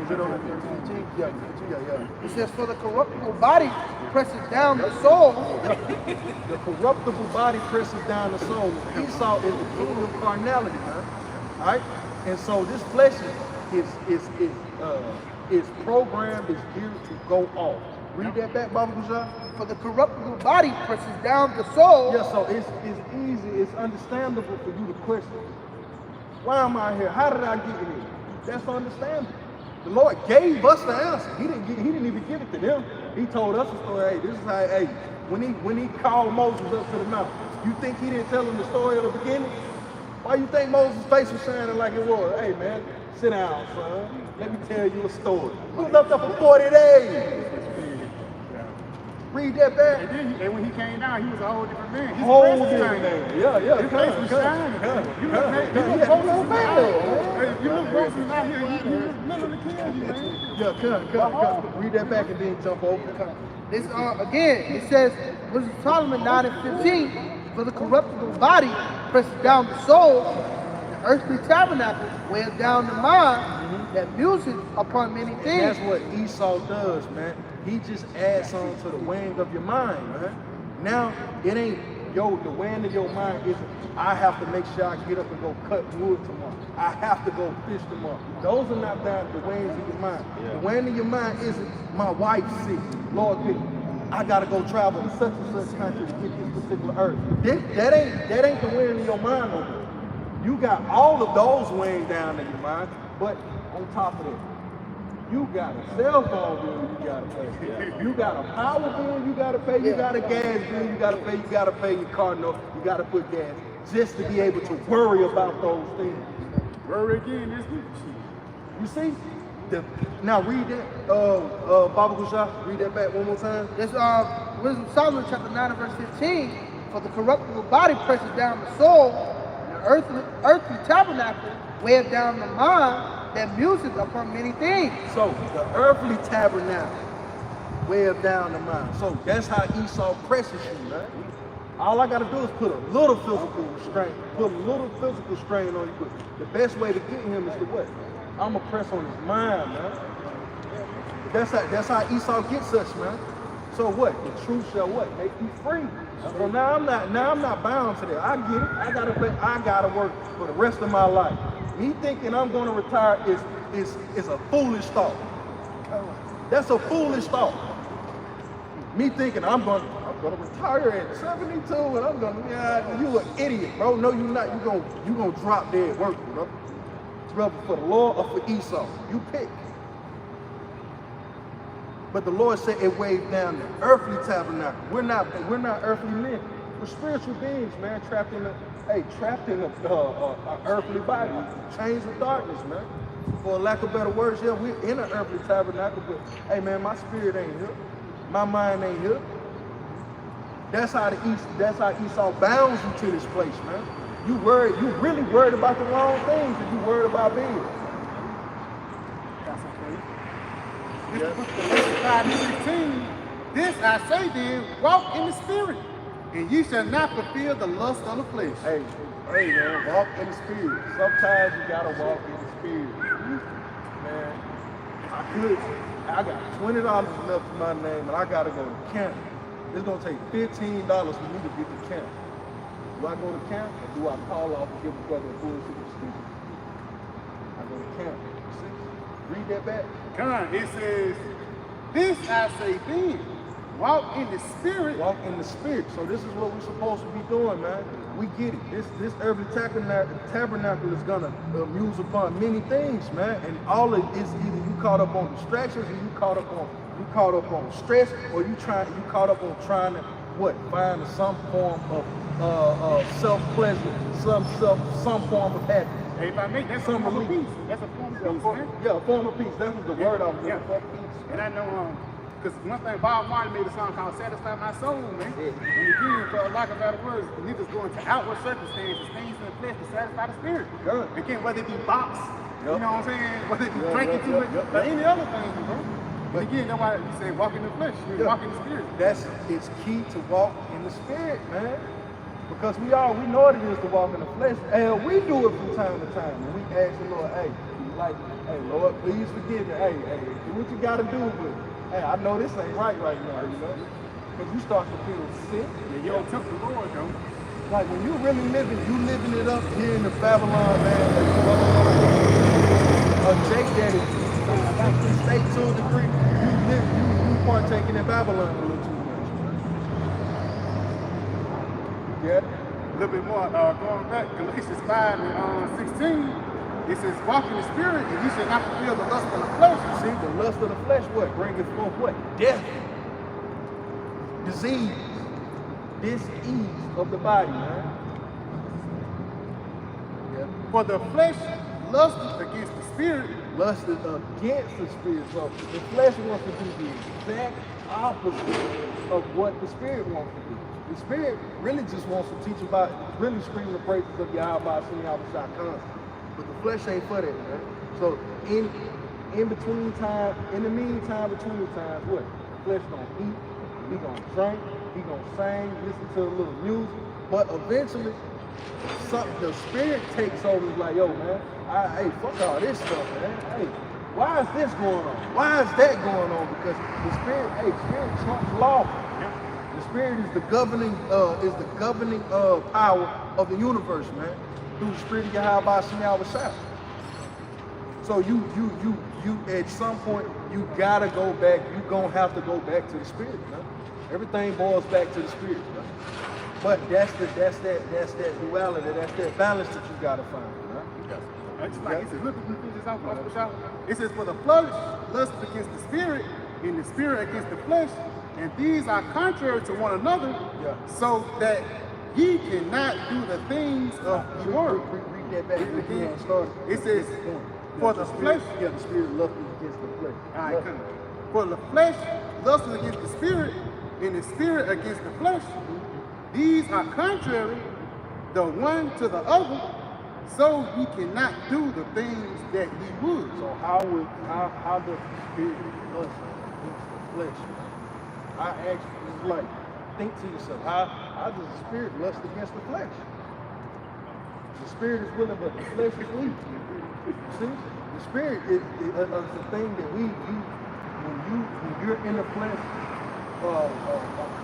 Was it on that 13? Yeah. It says, for the corruptible body presses down the soul. The corruptible body presses down the soul. Esau is the king of carnality, man. All right? And so this flesh is programmed, is geared to go off. Read that back, Baba Bashar. For the corruptible body presses down the soul. Yeah, so it's easy, it's understandable for you to question. Why am I here? How did I get here? That's understandable. The Lord gave us the answer. He didn't even give it to them. He told us a story. Hey, this is how. Hey, when he called Moses up to the mountain, you think he didn't tell him the story of the beginning? Why you think Moses' face was shining like it was? Hey man, sit down, son. Let me tell you a story. You was up there for 40 days. Read that back. And when he came down, he was a whole different man. His Whole face was different shining. man. Yeah, His face was shining. You look Moses out here, he was literally killing you, man. Yeah, come. Read that back and then jump over. This again, it says, verse Solomon 9 and 15, for the corruptible body presses down the soul, the earthly tabernacle weighs down the mind, that museth upon many things. That's what Esau does, man. He just adds on to the weighing of your mind, man. Now, it ain't, the weighing of your mind isn't, I have to make sure I get up and go cut wood tomorrow. I have to go fish tomorrow. Those are not down the weighings of your mind. The weighing of your mind isn't, my wife's sick. Lord, I gotta go travel to such and such country to get this particular herb. That ain't the weighing of your mind no more. You got all of those weighing down in your mind, but on top of that, you got a cell phone bill you gotta pay. You got a power bill you gotta pay. You got a gas bill you gotta pay. You gotta pay your car note. You gotta put gas just to be able to worry about those things. Worry again this week. You see? Now read that, Baba Gusha, read that back one more time. This Wisdom of Solomon chapter 9 and verse 15, for the corruptible body presses down the soul, and the earthly tabernacle weigheth down the mind, that museth upon many things. So the earthly tabernacle weigheth down the mind. So that's how Esau presses you, man. All I gotta do is put a little physical strain on you. But the best way to get him is to what? I'm gonna press on his mind, man. That's how Esau gets us, man. So what? The truth shall what? Make you free. So now I'm not bound to that. I get it. I gotta work for the rest of my life. Me thinking I'm gonna retire is a foolish thought. That's a foolish thought. Me thinking I'm gonna retire at 72 and I'm gonna, you an idiot, bro. No, you're not. You gonna drop dead working, bro. Brother, for the Lord or for Esau, you pick. But the Lord said it weighed down the earthly tabernacle. We're not earthly men. We're spiritual beings, man, trapped in a earthly body, chains of darkness, man. For lack of better words, yeah, we're in an earthly tabernacle, but hey, man, my spirit ain't here. My mind ain't here. That's how Esau bounds you to this place, man. You really worried about the wrong things if you worried about being. That's okay. This book of Galatians 5 and 16. This I say then, walk in the spirit, and ye shall not fulfill the lust of the flesh. Hey man, walk in the spirit. Sometimes you gotta walk in the spirit. Man, I got $20 left in my name and I gotta go to camp. It's gonna take $15 for me to get to camp. Do I go to camp or do I call off and give a brother a bullshit excuse? I go to camp. See? Read that back. Come on, it says, this I say then, walk in the spirit. Walk in the spirit. So this is what we're supposed to be doing, man. We get it. This earthly tabernacle is gonna muse upon many things, man. And all it is either you caught up on distractions or you caught up on stress, or you caught up on trying to what? Find some form of self-pleasure, some form of happiness. Hey, if I make that some form of peace. That's a form of peace, man. Yeah, a form of peace. That was the word I was looking for. Peace. And I know, because one thing, Bob Marley made a song called Satisfy My Soul, man. And again, for lack of better words, niggas go into outward circumstances, things in the flesh to satisfy the spirit. Good. Again, whether it be box, you know what I'm saying? Whether it be drinking too much, or any other things, bro. But again, that's why you say walk in the flesh, you walk in the spirit. It's key to walk in the spirit, man. Because we know what it is to walk in the flesh. And we do it from time to time. And we ask the Lord, hey, Lord, please forgive me. Hey, do what you gotta do, but hey, I know this ain't right now, you know? Because you start to feel sick. Yeah, you don't tempt the Lord, though. Like when you really living it up here in the Babylon, man. Jake Daddy, stay to a degree. You partaking in Babylon a little too much, man. Yeah. A little bit more, going back, Galatians 5 and 16, it says, walk in the spirit, and you shall not fulfill the lust of the flesh. See, the lust of the flesh, what? Bringeth forth what? Death. Disease. dis-ease of the body, man. Yeah. For the flesh lusteth against the spirit, Lusted against the spirit. So the flesh wants to do the exact opposite of what the spirit wants to do. The spirit really just wants to teach about, really screaming the praises of Yahweh, seeing Yahweh constantly. But the flesh ain't for that, man. So in between time, in the meantime, between the times, what? The flesh gonna eat, he gonna drink, he gonna sing, listen to a little music. But eventually, the spirit takes over. It's like, yo, man, hey, fuck all this stuff, man. Hey, why is this going on? Why is that going on? Because the spirit, spirit trumps law. The spirit is the governing, power of the universe, man. Through the spirit of Yahweh Shah. So you at some point you gotta go back. You gonna have to go back to the spirit, man. Everything boils back to the spirit, man. But that's that duality, that's that balance that you gotta find, man. It's like, it says, look, we finish this out. It says, for the flesh lust against the spirit, and the spirit against the flesh, and these are contrary to one another, so that ye cannot do the things of the world. Read that back again. It says, for the flesh, the spirit lusts against the flesh. all right, come on. For the flesh lusteth against the spirit, and the spirit against the flesh. These are contrary, the one to the other, so ye cannot do the things that ye would. So how does the spirit lust against the flesh? I actually like think to yourself, how does the spirit lust against the flesh? The spirit is willing, but the flesh is weak. See, the spirit is the thing that when you're in the flesh, a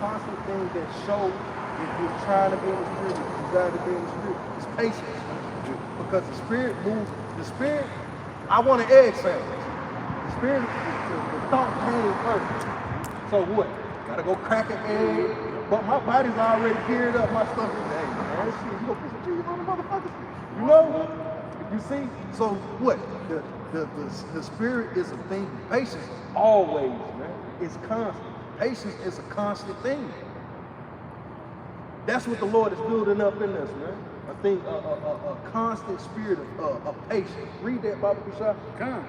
constant thing that shows if you're trying to be in the spirit, you desire to be in the spirit, it's patience. Because the spirit moves, I want an egg sandwich. The spirit, the thought came first. So what? Gotta go crack an egg, but my body's already geared up, my stuff is, hey man, shit, you gonna put some cheese on the motherfuckers? You know? You see? So what? The spirit is a thing, patience always, man. It's constant. Patience is a constant thing. That's what the Lord is building up in us, man. I think a constant spirit of patience. Read that, Baba Kushah. Come,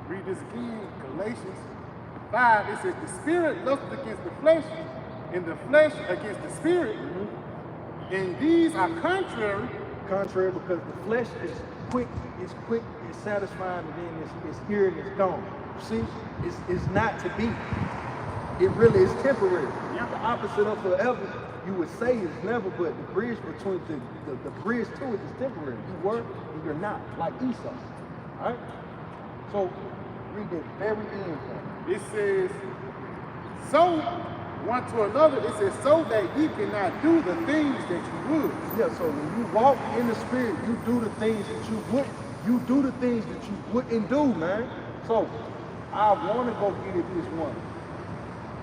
read this again, Galatians 5. It says, the spirit lusteth against the flesh, and the flesh against the spirit. And these are contrary. Contrary, because the flesh is quick, it's satisfying, and then it's here and it's gone. You see, it's not to be. It really is temporary. The opposite of forever, you would say, is never, but the bridge between the bridge to it is temporary. You work and you're not, like Esau. All right? So read the very end part. It says, so one to another, it says, so that ye cannot do the things that you would. Yeah, so when you walk in the spirit, you do the things that you wouldn't do, man. So I want to go get at this one.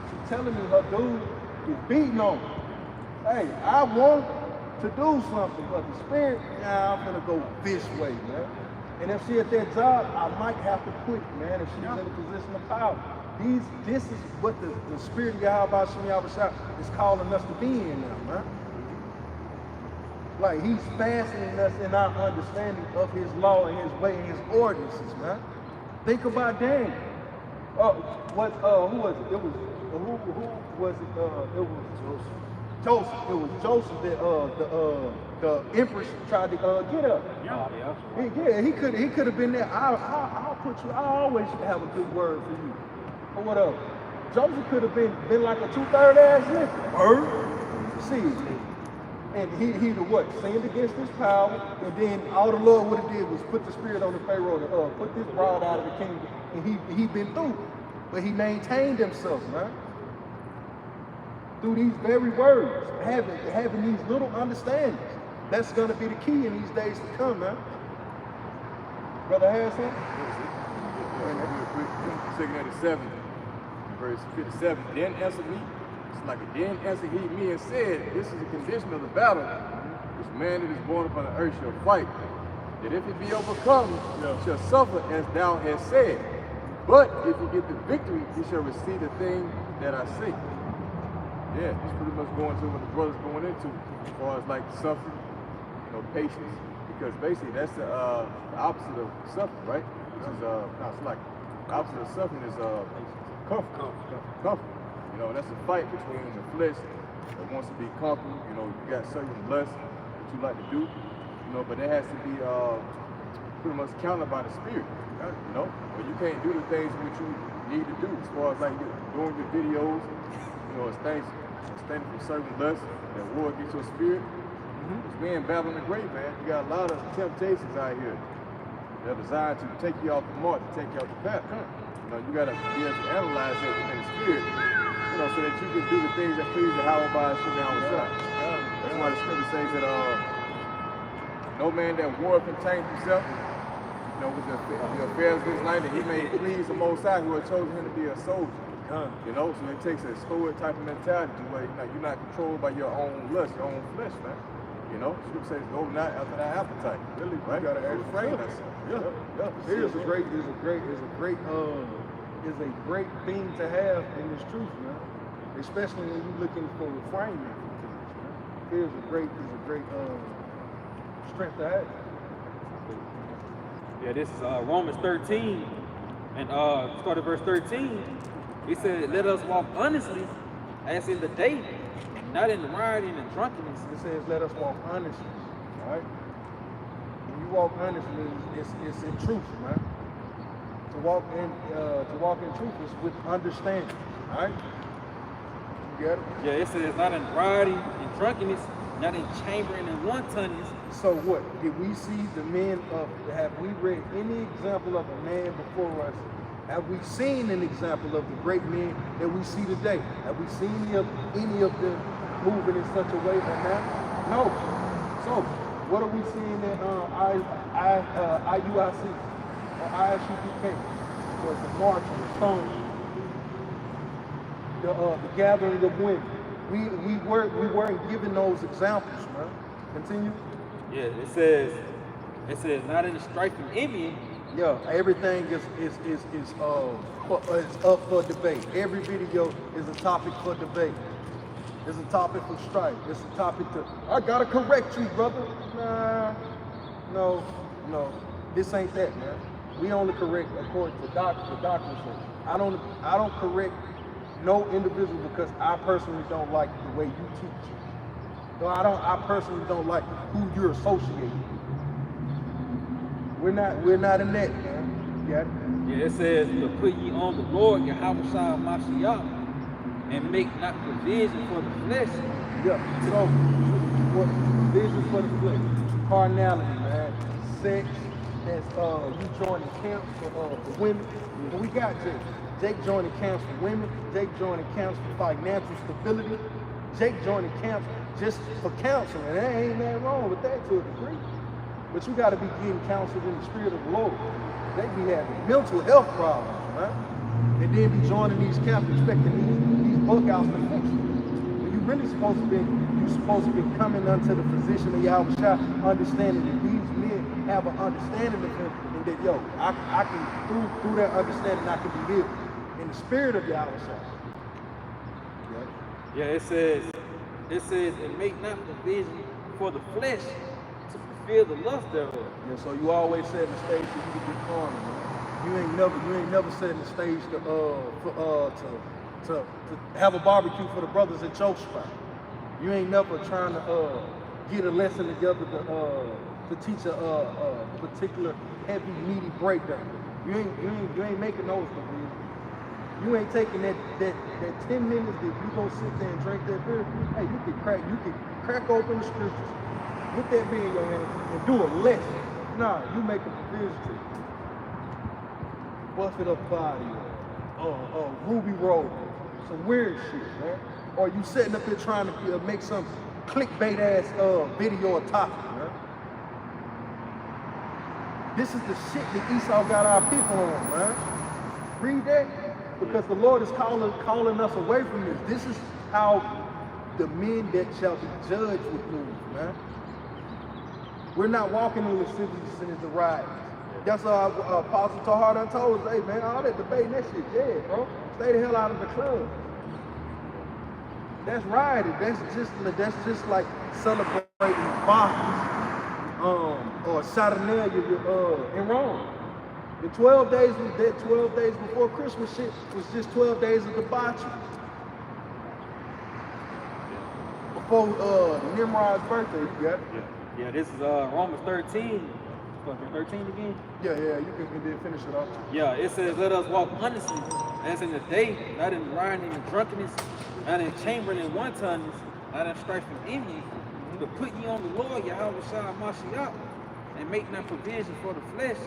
She's telling me her dude is beating on me. Hey, I want to do something, but the spirit, I'm gonna go this way, man. And if she at that job, I might have to quit, man, if she's in a position of power. This is what the spirit of Yahweh is calling us to be in now, man. Like, he's fastening us in our understanding of his law and his way and his ordinances, man. Think about Daniel. Who was it? It was, who was it? It was Joseph. It was Joseph that the empress tried to get up. Yeah, he could have been there. I'll put you. I always have a good word for you, or whatever. Joseph could have been like a 2/3 ass nigga. See, and he the what? Sinned against his power, and then all the Lord would have did was put the spirit on the Pharaoh to put this bride out of the kingdom, and he been through, but he maintained himself, man. Through these very words, having these little understandings. That's gonna be the key in these days to come, man. Brother Harrison? Second 87, verse 57. Then answered me, then answered he me and said, this is the condition of the battle. This man that is born upon the earth shall fight, that if it be overcome, shall suffer as thou hast said. But if you get the victory, you shall receive the thing that I say. Yeah, he's pretty much going to what the brother's going into as far as like suffering, patience. Because basically that's the opposite of suffering, right? Which is it's like the opposite of suffering is comfort. Comfort. That's a fight between the flesh that wants to be comfortable. You got certain lusts that you like to do, but that has to be pretty much countered by the spirit. But you can't do the things which you need to do as far as like doing your videos, abstaining from certain lusts that war against your spirit. It's being Babylon the Great, man. You got a lot of temptations out here. They're designed to take you off the mark, to take you off the path. You got to be able to analyze it in the spirit, so that you can do the things that please the Howard by Hashem outside. That's why the scripture says that no man that war contains himself, with the affairs of his life, that he may please the Most High who has chosen him to be a soldier. So it takes a stoic type of mentality where you're not controlled by your own lust, your own flesh, man. Scripture says, go not after that appetite. Really, right? You gotta refrain yourself. It is a great thing to have in this truth, man. Especially when you're looking for refinement from things, man. It is a great strength to have. Yeah, this is Romans 13, and start at verse 13. He said, let us walk honestly as in the day, not in rioting and drunkenness. It says, let us walk honestly, all right? When you walk honestly, it's in truth, man. To walk in truth is with understanding, all right? You get it? Yeah, it says, not in rioting and drunkenness, not in chambering and wantonness. So what? Did we see the men have we read any example of a man before us? Have we seen an example of the great men that we see today? Have we seen any of them moving in such a way right now? No. So, what are we seeing at IUIC or ISUPK? Was the march, the stoning, the gathering of women. We weren't given those examples, man. Continue. Yeah, it says not in the strife and envy. Yeah, everything is up for debate. Every video is a topic for debate. It's a topic for strife. It's a topic to, I gotta correct you, brother. Nah, no. This ain't that, man. We only correct according to the doctrine says. I don't correct no individual because I personally don't like the way you teach. No, I personally don't like who you're associating with. We're not in that, man. You got it? Yeah, it says, to put ye on the Lord, Yahweh Mashiach, and make not provision for the flesh. Yeah. So, what provision for the flesh? Carnality, man. Sex. That's you joining camps for women. And we got Jake. Jake joining camps for women. Jake joining camps for financial stability. Jake joining camps just for counseling. And there ain't nothing wrong with that to a degree. But you got to be getting counseled in the spirit of the Lord. They be having mental health problems, man. And then be joining these camps expecting these book outs to fix it. When you really supposed to be coming unto the physician of Yahweh Shai, understanding that these men have an understanding of him, and that I can through that understanding I can be healed in the spirit of Yahweh Shai. Yeah, it says, and make not provision for the flesh to fulfill the lust thereof. Yeah, so you always set the stage so you can be carnal, man. You ain't never set the stage to have a barbecue for the brothers at your spot. You ain't never trying to get a lesson together to teach a particular heavy meaty breakdown. You ain't making those provisions. You ain't taking that 10 minutes that you gonna sit there and drink that beer. Hey, you can crack open the scriptures with that beer in your hand and do a lesson. Nah, you make a provision to busted up body, ruby road, some weird shit, man. Or you sitting up here trying to make some clickbait ass video or topic, man. This is the shit that Esau got our people on, man. Read that, because the Lord is calling us away from this. This is how the men that shall be judged would move, man. We're not walking in lasciviousness and the riot. That's Apostle Tahar done told us, hey man, all that debating, that shit dead, bro. Stay the hell out of the club. That's right. That's just like celebrating Bacchus, or Saturnalia in Rome. The 12 days was that 12 days before Christmas shit was just 12 days of debauchery. Before Nimrod's birthday, you got it? Yeah, this is Romans 13. Fucking 13 again? Yeah, you can finish it off. Yeah, it says, let us walk honestly, as in the day, not in rioting and drunkenness, not in chambering and wantonness, not in strife and envy, but put ye on the Lord, Yahweh Shah Mashiach, and make not provision for the flesh,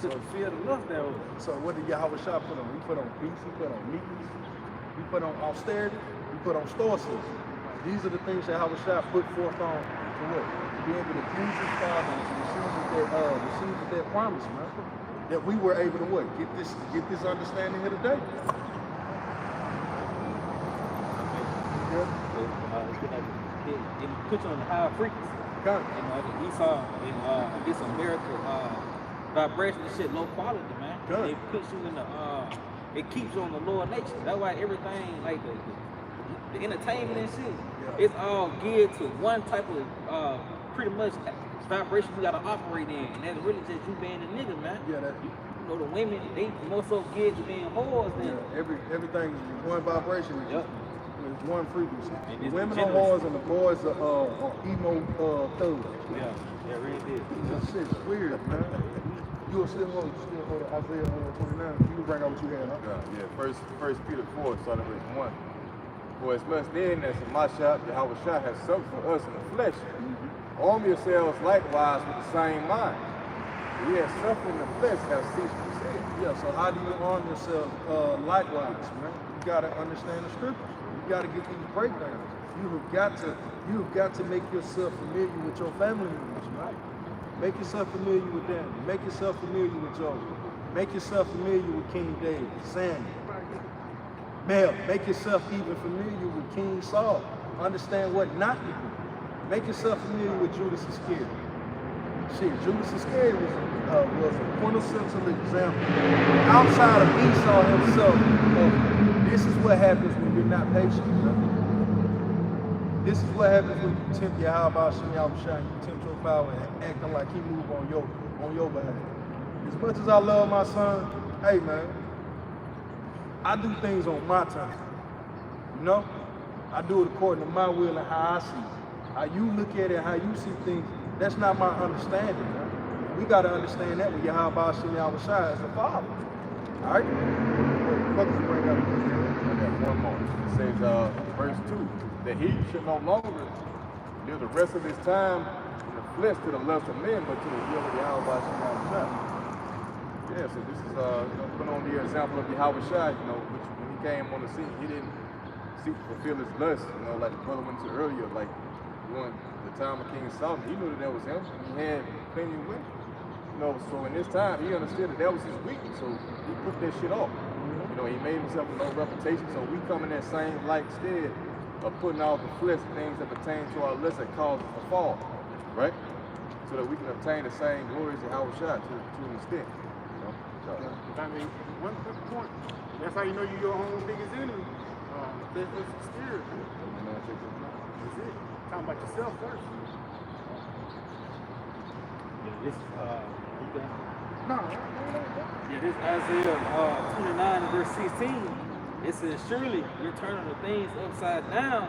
to fulfill the lust thereof. So what did Yahweh Shah put on? He put on peace, he put on meekness, he put on austerity, he put on stoicism. These are the things that Yahweh Shah put forth on to what? To be able to please his Father and to receive that promise, man. That we were able to what? Get this understanding here today. It puts you on the higher frequency. Okay. You know, Esau and this America vibration and shit low quality, man. Good. It puts you in the it keeps you on the lower nature. That's why everything like the entertainment and shit, it's all geared to one type of pretty much vibration you gotta operate in, and that's really just you being a nigga, man. Yeah, that. You know, the women, they more so geared to being whores than. Yeah, everything is one vibration. Yep. It's one frequency. And The it's women are degenerate. whores and the boys are emo thugs. Yeah, really did. That shit's weird, man. You still hold Isaiah 29. You can bring out what you had, huh? Yeah. First Peter 4, starting with 1. For as much then as Mashiach, Yahweh Shah has suffered for us in the flesh, arm yourselves likewise with the same mind. We have suffered in the flesh, have ceased from sin. Yeah, so how do you arm yourself likewise, man? You gotta understand the scriptures. You gotta get these breakdowns. You've got to make yourself familiar with your family members, right? Make yourself familiar with them. Make yourself familiar with Joseph. Make yourself familiar with King David, Samuel. Mel, make yourself even familiar with King Saul. Understand what not to do. Make yourself familiar with Judas Iscariot. Shit, Judas Iscariot was a quintessential example outside of Esau himself of this is what happens when you're not patient. Right? This is what happens when you tempt your Yahweh Shem Yahushua, you tempt your power and acting like he moved on your behalf. As much as I love my son, hey man, I do things on my time. You know? I do it according to my will and how I see it. How you look at it, how you see things, that's not my understanding, man. We gotta understand that with Yahweh Shem Yahushua as the Father. Alright? What does it bring up? I got one more. It says, verse 2, that he should no longer live the rest of his time in the flesh to the lust of men, but to the will of Yahweh Shem Yahushua. Yeah, so this is put on the example of Yahweh Shai, which when he came on the scene, he didn't seek to fulfill his lust, like the brother went to earlier, like during the time of King Solomon, he knew that was him. He had plenty of women. So in this time, he understood that was his weakness, so he put that shit off. He made himself a no reputation, so we come in that same like stead of putting off the flesh, things that pertain to our lust that cause us to fall, right? So that we can obtain the same glories of Yahweh Shai to an extent. I mean, one quick point. That's how you know you're your own biggest enemy. Flesh versus spirit. That's it. Talking about yourself first. Yeah, this No. yeah, this Isaiah 29 and verse 16. It says, surely your turning the things upside down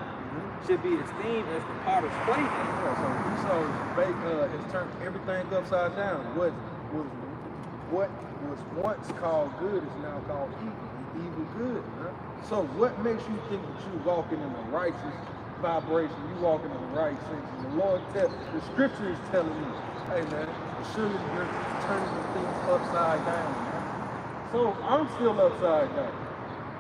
should be esteemed as the potter's plate. Yeah, so Esau has turned everything upside down. What was once called good is now called evil good. Right? So what makes you think that you're walking in the righteous vibration, you walking in the right sense? And the scripture is telling you, hey man, surely you're turning the things upside down. Man. So I'm still upside down.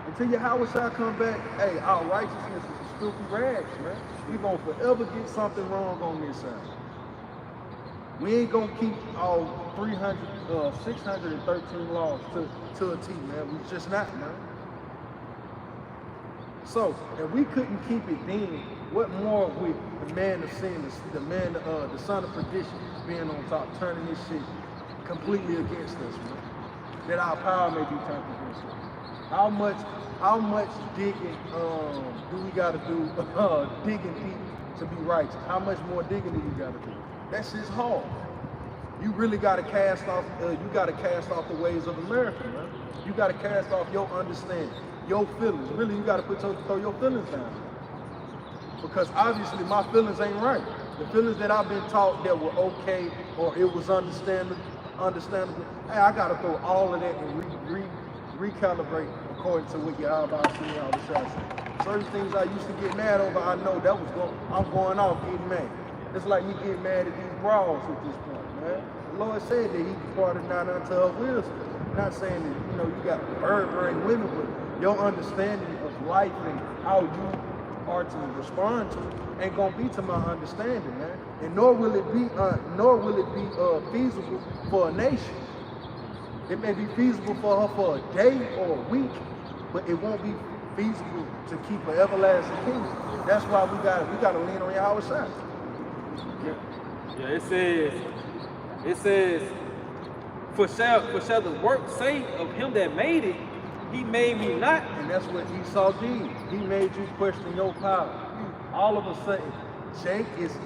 Until Yahweh shall come back, hey, our righteousness is a filthy rags, man. We're going to forever get something wrong on this side. We ain't going to keep all 613 laws to a T, man. We just not, man. So, if we couldn't keep it then, what more with the man of sin, the son of perdition being on top, turning this shit completely against us, man? That our power may be turned against us. How much digging do we got to do? Digging deep to be righteous. How much more digging do you got to do? That shit's hard. You really got to cast off. You got to cast off the ways of America, man. You got to cast off your understanding, your feelings. Really, you got to throw your feelings down. Because obviously my feelings ain't right. The feelings that I've been taught that were okay or it was understandable. Hey, I got to throw all of that and recalibrate according to what your eyebrows see all the shots. Certain things I used to get mad over, I know that I'm going off getting mad. It's like me getting mad at these brawls at this point, man. The Lord said that He departed not unto her wisdom. Not saying that you got murdering women, but your understanding of life and how you are to respond to it ain't gonna be to my understanding, man. And nor will it be feasible for a nation. It may be feasible for her for a day or a week, but it won't be feasible to keep an everlasting kingdom. That's why we gotta lean on Yahweh Shai. Yeah, it says, for shall the work say of him that made it, he made me not. And that's what Esau did. He made you question your power. All of a sudden, Jake is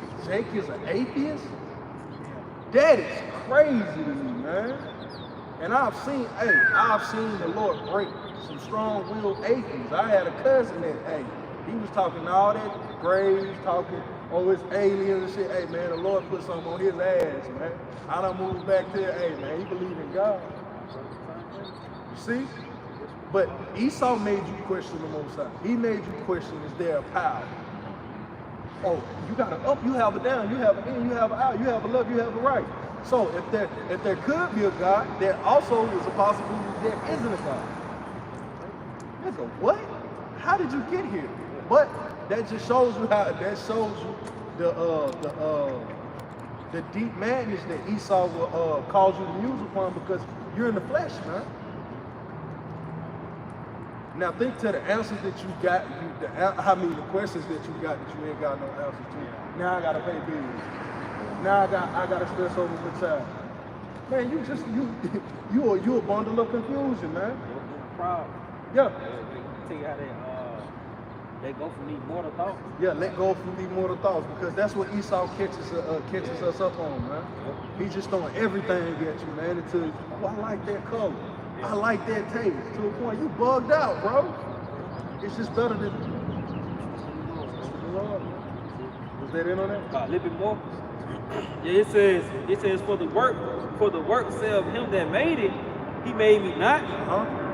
an atheist? That is crazy to me, man. And I've seen the Lord break some strong-willed atheists. I had a cousin that, he was talking all that graves, talking, it's aliens and shit. Hey, man, the Lord put something on his ass, man. I done moved back there. Hey, man, he believe in God. You see? But Esau made you question the Most High. He made you question, is there a power? Oh, you got an up, you have a down, you have an in, you have an out, you have a left, you have a right. So if there could be a God, there also is a possibility there isn't a God. Nigga, what? How did you get here? But that just shows you the deep madness that Esau will cause you to muse upon, because you're in the flesh, man. Now think to the answers that you got, the questions that you got that you ain't got no answers to. Now I gotta pay bills. Now I gotta stress over my child. Man, you a bundle of confusion, man. Problem. Yeah. Tell you how they go from these mortal thoughts. Yeah, let go from these mortal thoughts, because that's what Esau catches us up on, man. He's just throwing everything at you, man, until, I like that color. I like that taste. To a point, you bugged out, bro. It's just better than the Lord. Was that in on that? A little bit more. Yeah, it says for the work say of him that made it, he made me not.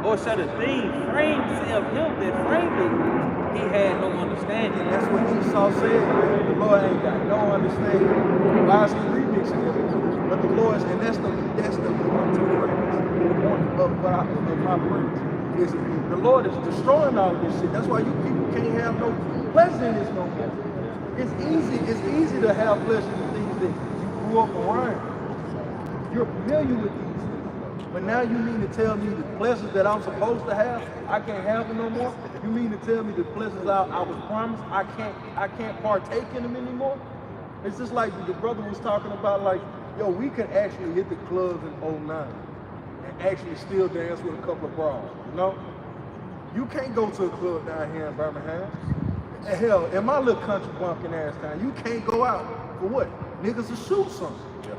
Or shall the thing framed say of him that framed it, he had no understanding. That's what Esau said, man. The Lord ain't got no understanding. Why is he remixing it? But the Lord's, and that's the of my praise, is the Lord is destroying all this shit. That's why you people can't have no pleasure in this no more. It's easy to have pleasure in the things that you grew up around. You're familiar with these things. But now you mean to tell me the pleasures that I'm supposed to have, I can't have them no more? You mean to tell me the pleasures I was promised, I can't partake in them anymore? It's just like the brother was talking about, like, yo, we could actually hit the clubs in 09 and actually still dance with a couple of bras, you know? You can't go to a club down here in Birmingham. And hell, in my little country bumpkin ass town, you can't go out for what? Niggas to shoot something. Yeah.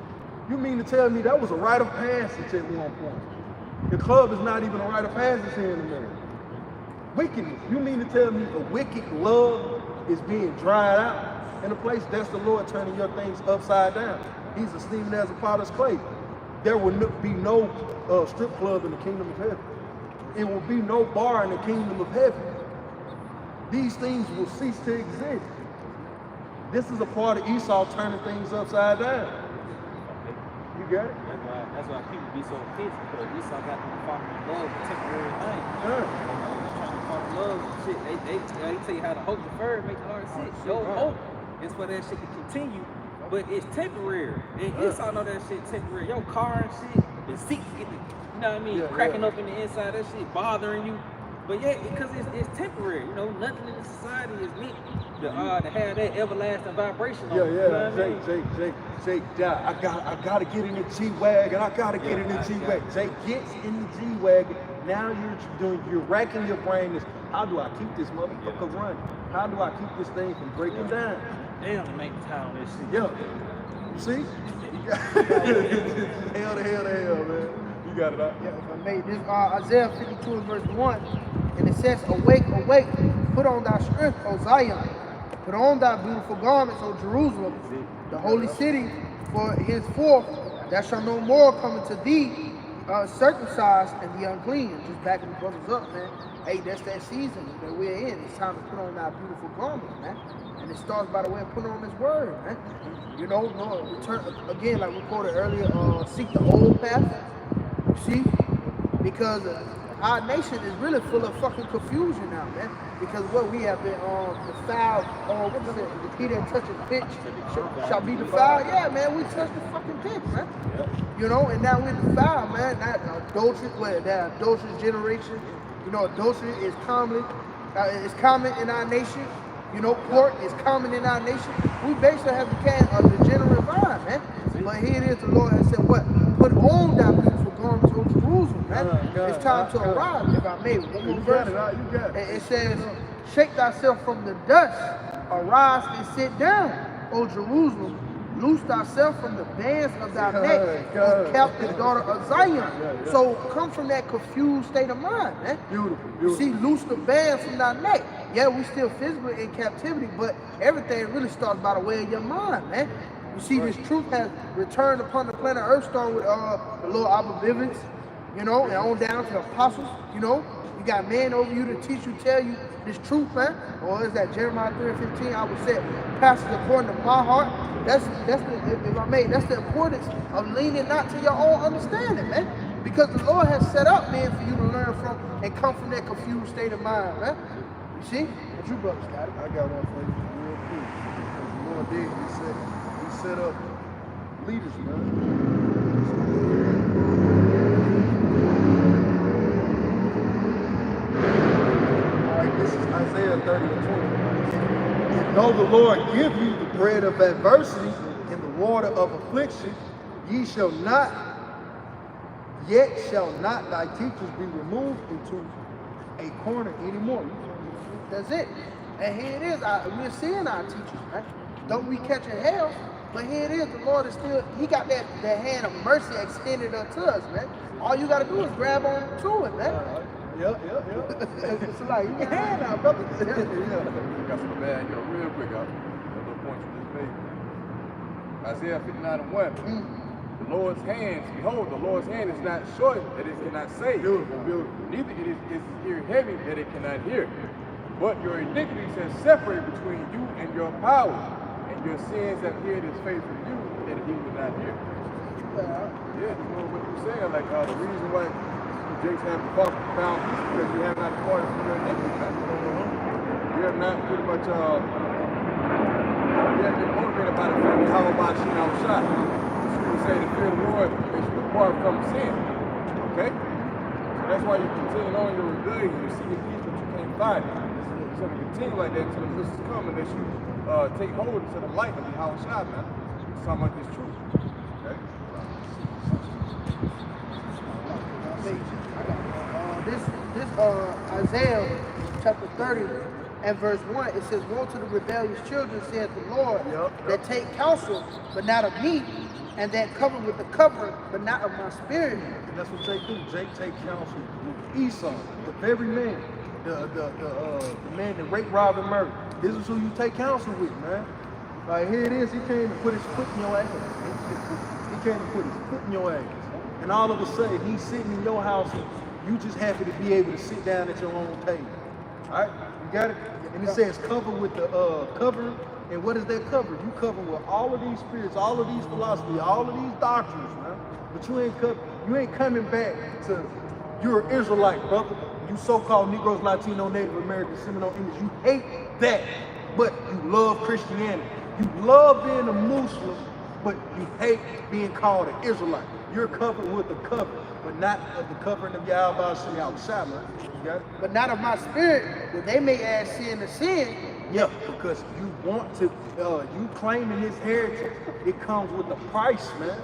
You mean to tell me that was a rite of passage at one point? The club is not even a rite of passage here in America. Wickedness. You mean to tell me a wicked love is being dried out in a place? That's the Lord turning your things upside down. He's esteemed as a potter's clay. There will be no strip club in the kingdom of heaven. It will be no bar in the kingdom of heaven. These things will cease to exist. This is a part of Esau turning things upside down. You got it? That's why people be so pissed, because Esau got them falling in love with temporary things. Yeah. Trying to fall in love with shit. They tell you how to hope deferred, make the heart sick. Your hope is for that shit to continue, but it's temporary. And Esau know that shit temporary. Your car and shit, the seats get the, you know what I mean, cracking up in the inside, that shit bothering you. But yeah, because it's temporary, you know, nothing in the society is meant to have that everlasting vibration on Yeah, it, you know what I mean? Jake, I gotta get in the G-Wagon. I gotta get in the G-Wagon. Jake gets in the G-Wagon. Now you're racking your brain. How do I keep this motherfucker running? How do I keep this thing from breaking down? Damn, to make time on this shit. Yeah. You see? Hell to hell, man. You got it out. Yeah, if I may, this Isaiah 52 and verse 1, and it says, Awake, awake, put on thy strength, O Zion. Put on thy beautiful garments, O Jerusalem, the holy city, for henceforth thou shalt no more come into thee circumcised and the unclean. Just backing the brothers up, man. Hey, that's that season that we're in. It's time to put on our beautiful garments, man. And it starts by the way of putting on this word, man. You know, no, return again, like we quoted earlier, seek the old path. You see? Because our nation is really full of fucking confusion now, man. Because what we have been defiled, what is it? He that touches pitch shall be defiled. Yeah, man, we touched the fucking pitch, man. You know, and now we're defiled, man. That adultery, that adulterous generation. You know, adultery is common in our nation. You know, pork is common in our nation. We basically have become a degenerate vine, man. But here it is, the Lord has said, what? Put on thy beautiful garments, O Jerusalem, man. It's time to arise, if I may. One more verse. You got it. It says, shake thyself from the dust, arise and sit down, O Jerusalem. Loose thyself from the bands of thy neck, O captive daughter of Zion. So come from that confused state of mind, man. Beautiful. You see, loose the bands from thy neck. Yeah, we still physically in captivity, but everything really starts by the way of your mind, man. You see, this truth has returned upon the planet Earth, starting with the Lord Abba, you know, and on down to the apostles, you know. You got men over you to teach you, tell you this truth, man. Or is that Jeremiah 3:15? I would say, passage according to my heart. That's the, if I may, that's the importance of leaning not to your own understanding, man. Because the Lord has set up, man, for you to learn from and come from that confused state of mind, man. You see? But you brothers got it. I got one for you real quick. Because the Lord did, he set up leaders, man. This is Isaiah 30:20. And though the Lord give you the bread of adversity and the water of affliction, ye shall not, yet shall not thy teachers be removed into a corner anymore. That's it. And here it is. We're seeing our teachers, right? Don't we catch in hell? But here it is. The Lord is still, he got that hand of mercy extended unto us, man. All you got to do is grab on to it, man. Yep. It's like, your hand out, brother. I got some bad, real quick, a little point you just made. Isaiah 59:1. The Lord's hands, behold, the Lord's hand is not short that it cannot save. Beautiful. Neither is his ear heavy that it cannot hear. But your iniquities have separated between you and your power, and your sins have hid his face from you that he would not hear. Yeah, you know what you're saying, like the reason why Jake's have found peace because you have not departed from your iniquity. You have not pretty much you have been motivated by the fact that how about you now shot. So you say the fear of the Lord makes you depart from sin. Okay? So that's why you continue on your rebellion. You see your peace, but you can't find it. It's going to continue like that until the bliss is coming, unless you take hold into the light of the house shot, man. It's talking about this truth. Okay? This Isaiah chapter 30 and verse 1, it says, woe to the rebellious children, saith the Lord, that take counsel, but not of me, and that cover with the covering, but not of my spirit. And that's what Jake do. Jake take counsel with Esau, the very man, the man that raped, robbed, and murdered. This is who you take counsel with, man. Like, here it is, he came to put his foot in your ass. He came to put his foot in your ass. And all of a sudden, he's sitting in your house, and you just happy to be able to sit down at your own table. All right? You got it? And it says cover with the covering. And what is that cover? You cover with all of these spirits, all of these philosophies, all of these doctrines, man. But you ain't coming back to, you're an Israelite, brother. You so-called Negroes, Latino, Native American, Seminole, English, you hate that, but you love Christianity. You love being a Muslim, but you hate being called an Israelite. You're covered with the cover, but not of the covering of Yahweh outside, man. You got it? But not of my spirit, that they may add sin to sin, Yeah. because you want to, you claiming his heritage, it comes with a price, man.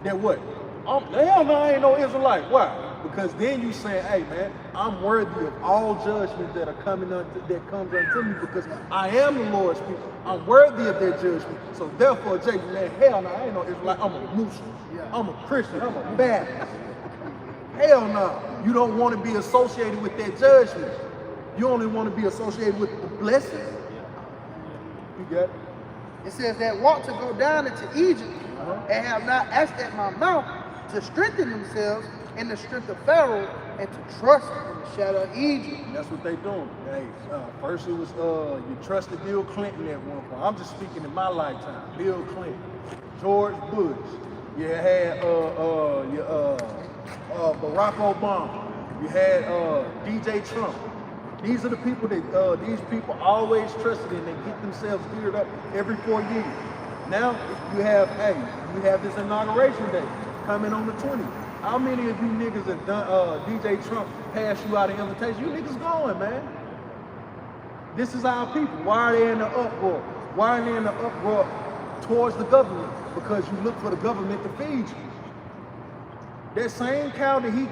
Then what? Hell no, I ain't no Israelite. Why? Because then you saying, hey man, I'm worthy of all judgment that are coming that comes unto me because I am the Lord's people. I'm worthy of their judgment. So therefore, Jacob, man, hell no, I ain't no Israelite. I'm a Muslim. I'm a Christian. I'm a Baptist. Hell no. You don't want to be associated with their judgment. You only want to be associated with the blessing. You got it? It says that want to go down into Egypt and have not asked at my mouth to strengthen themselves in the strength of Pharaoh and to trust in the shadow of Egypt. That's what they doing. Hey, first it was you trusted Bill Clinton at one point. I'm just speaking in my lifetime. Bill Clinton, George Bush. You had Barack Obama. You had DJ Trump. These are the people that these people always trusted in. They get themselves geared up every 4 years. Now you have this inauguration day coming on the 20th. How many of you niggas have done DJ Trump pass you out an invitation? You niggas going, man. This is our people. Why are they in the uproar? Why are they in the uproar towards the government? Because you look for the government to feed you. That same cow that he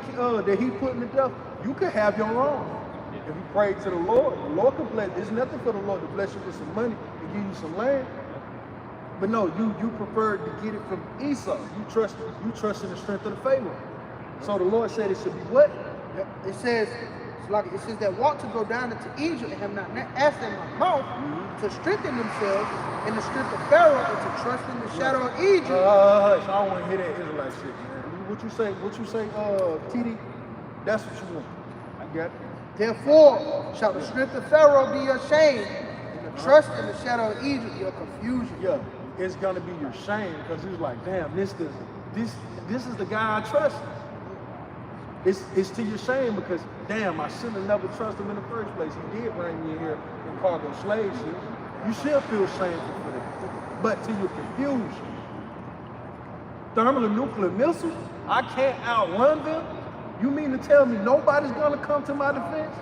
put in the death, you could have your own. If you pray to the Lord can bless. There's nothing for the Lord to bless you with some money and give you some land. But no, you prefer to get it from Esau. You trust in the strength of the Pharaoh. So the Lord said it should be what? It says that want to go down into Egypt and have not asked in my mouth to strengthen themselves in the strength of Pharaoh and to trust in the shadow of Egypt. I don't want to hear that Israelite shit, man. What you say, TD? That's what you want. I got it. Therefore shall the strength of Pharaoh be your shame, and the trust in the shadow of Egypt your confusion. Yeah, it's gonna be your shame because he's like, damn, this is the guy I trust. It's to your shame because damn, I should have never trusted him in the first place. He did bring me here in cargo slave ship. You should feel shameful for that. But to your confusion, thermal and nuclear missiles, I can't outrun them. You mean to tell me nobody's gonna come to my defense?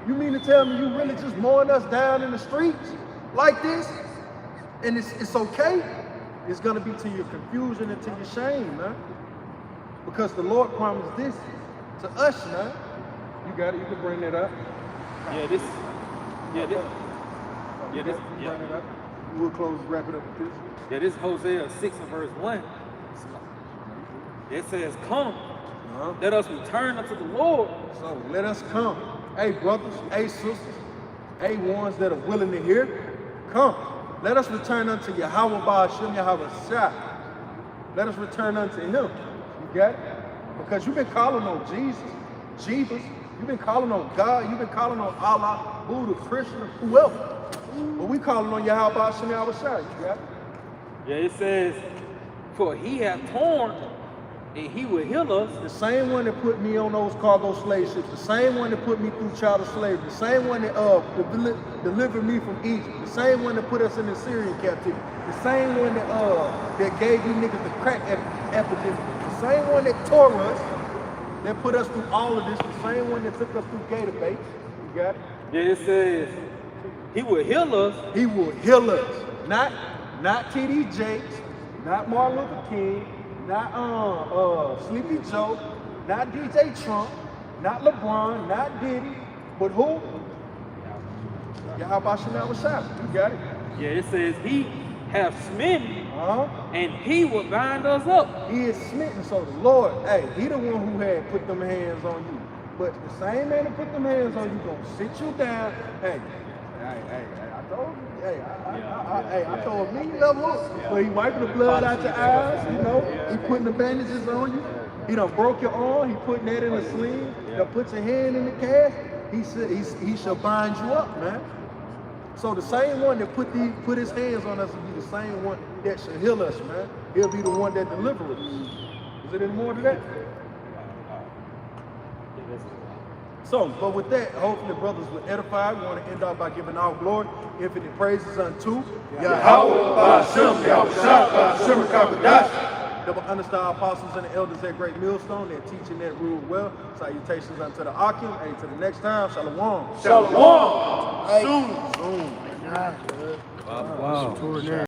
You mean to tell me you really just mowing us down in the streets like this? And it's okay? It's gonna be to your confusion and to your shame, man. Because the Lord promised this to us, man. You got it, you can bring that up. Bring it up. We'll close, wrap it up with this. Yeah, this Hosea 6 and verse 1. It says, come, let us return unto the Lord. So let us come. Hey brothers, hey sisters, hey ones that are willing to hear, come. Let us return unto Yahweh Ba'ashem Yahweh Shah. Let us return unto him. You got it? Because you've been calling on Jesus, you've been calling on God, you've been calling on Allah, Buddha, Krishna, whoever. But we calling on Yahweh Ba'ashem Yahweh Shah. You got it? Yeah, it says, for he hath torn and he will heal us. The same one that put me on those cargo slave ships, the same one that put me through child slavery, the same one that delivered me from Egypt, the same one that put us in the Syrian captivity, the same one that gave you niggas the crack epidemic, the same one that tore us, that put us through all of this, the same one that took us through Gator Bait. You got it? Yeah, it says, he will heal us. He will heal us. Not T.D. Jakes, not Martin Luther King, not Sleepy Joe, not DJ Trump, not LeBron, not Diddy, but who? Yahweh Shem Shah. You got it? Yeah, it says he have smitten and he will bind us up. He is smitten, so the Lord, hey, he the one who had put them hands on you. But the same man that put them hands on you gonna sit you down. Hey, I told you. I told me you love us. But he wiping the blood out your eyes, you know. He putting the bandages on you. He done broke your arm. He putting that in a sling. He done put your hand in the cast. He said he shall bind you up, man. So the same one that put his hands on us will be the same one that shall heal us, man. He'll be the one that delivers us. Is it any more to that? So, but with that, hopefully brothers will edify. We want to end off by giving all glory, infinite praises unto Yahweh Ba'ashem Yahweh Shah Ba'ashem Kabadash. Double honors to our apostles and the elders at Great Millstone. They're teaching that rule well. Salutations unto the Akim. Hey, to the next time, Shalom. Shalom. Hey. Soon. Boom. Wow.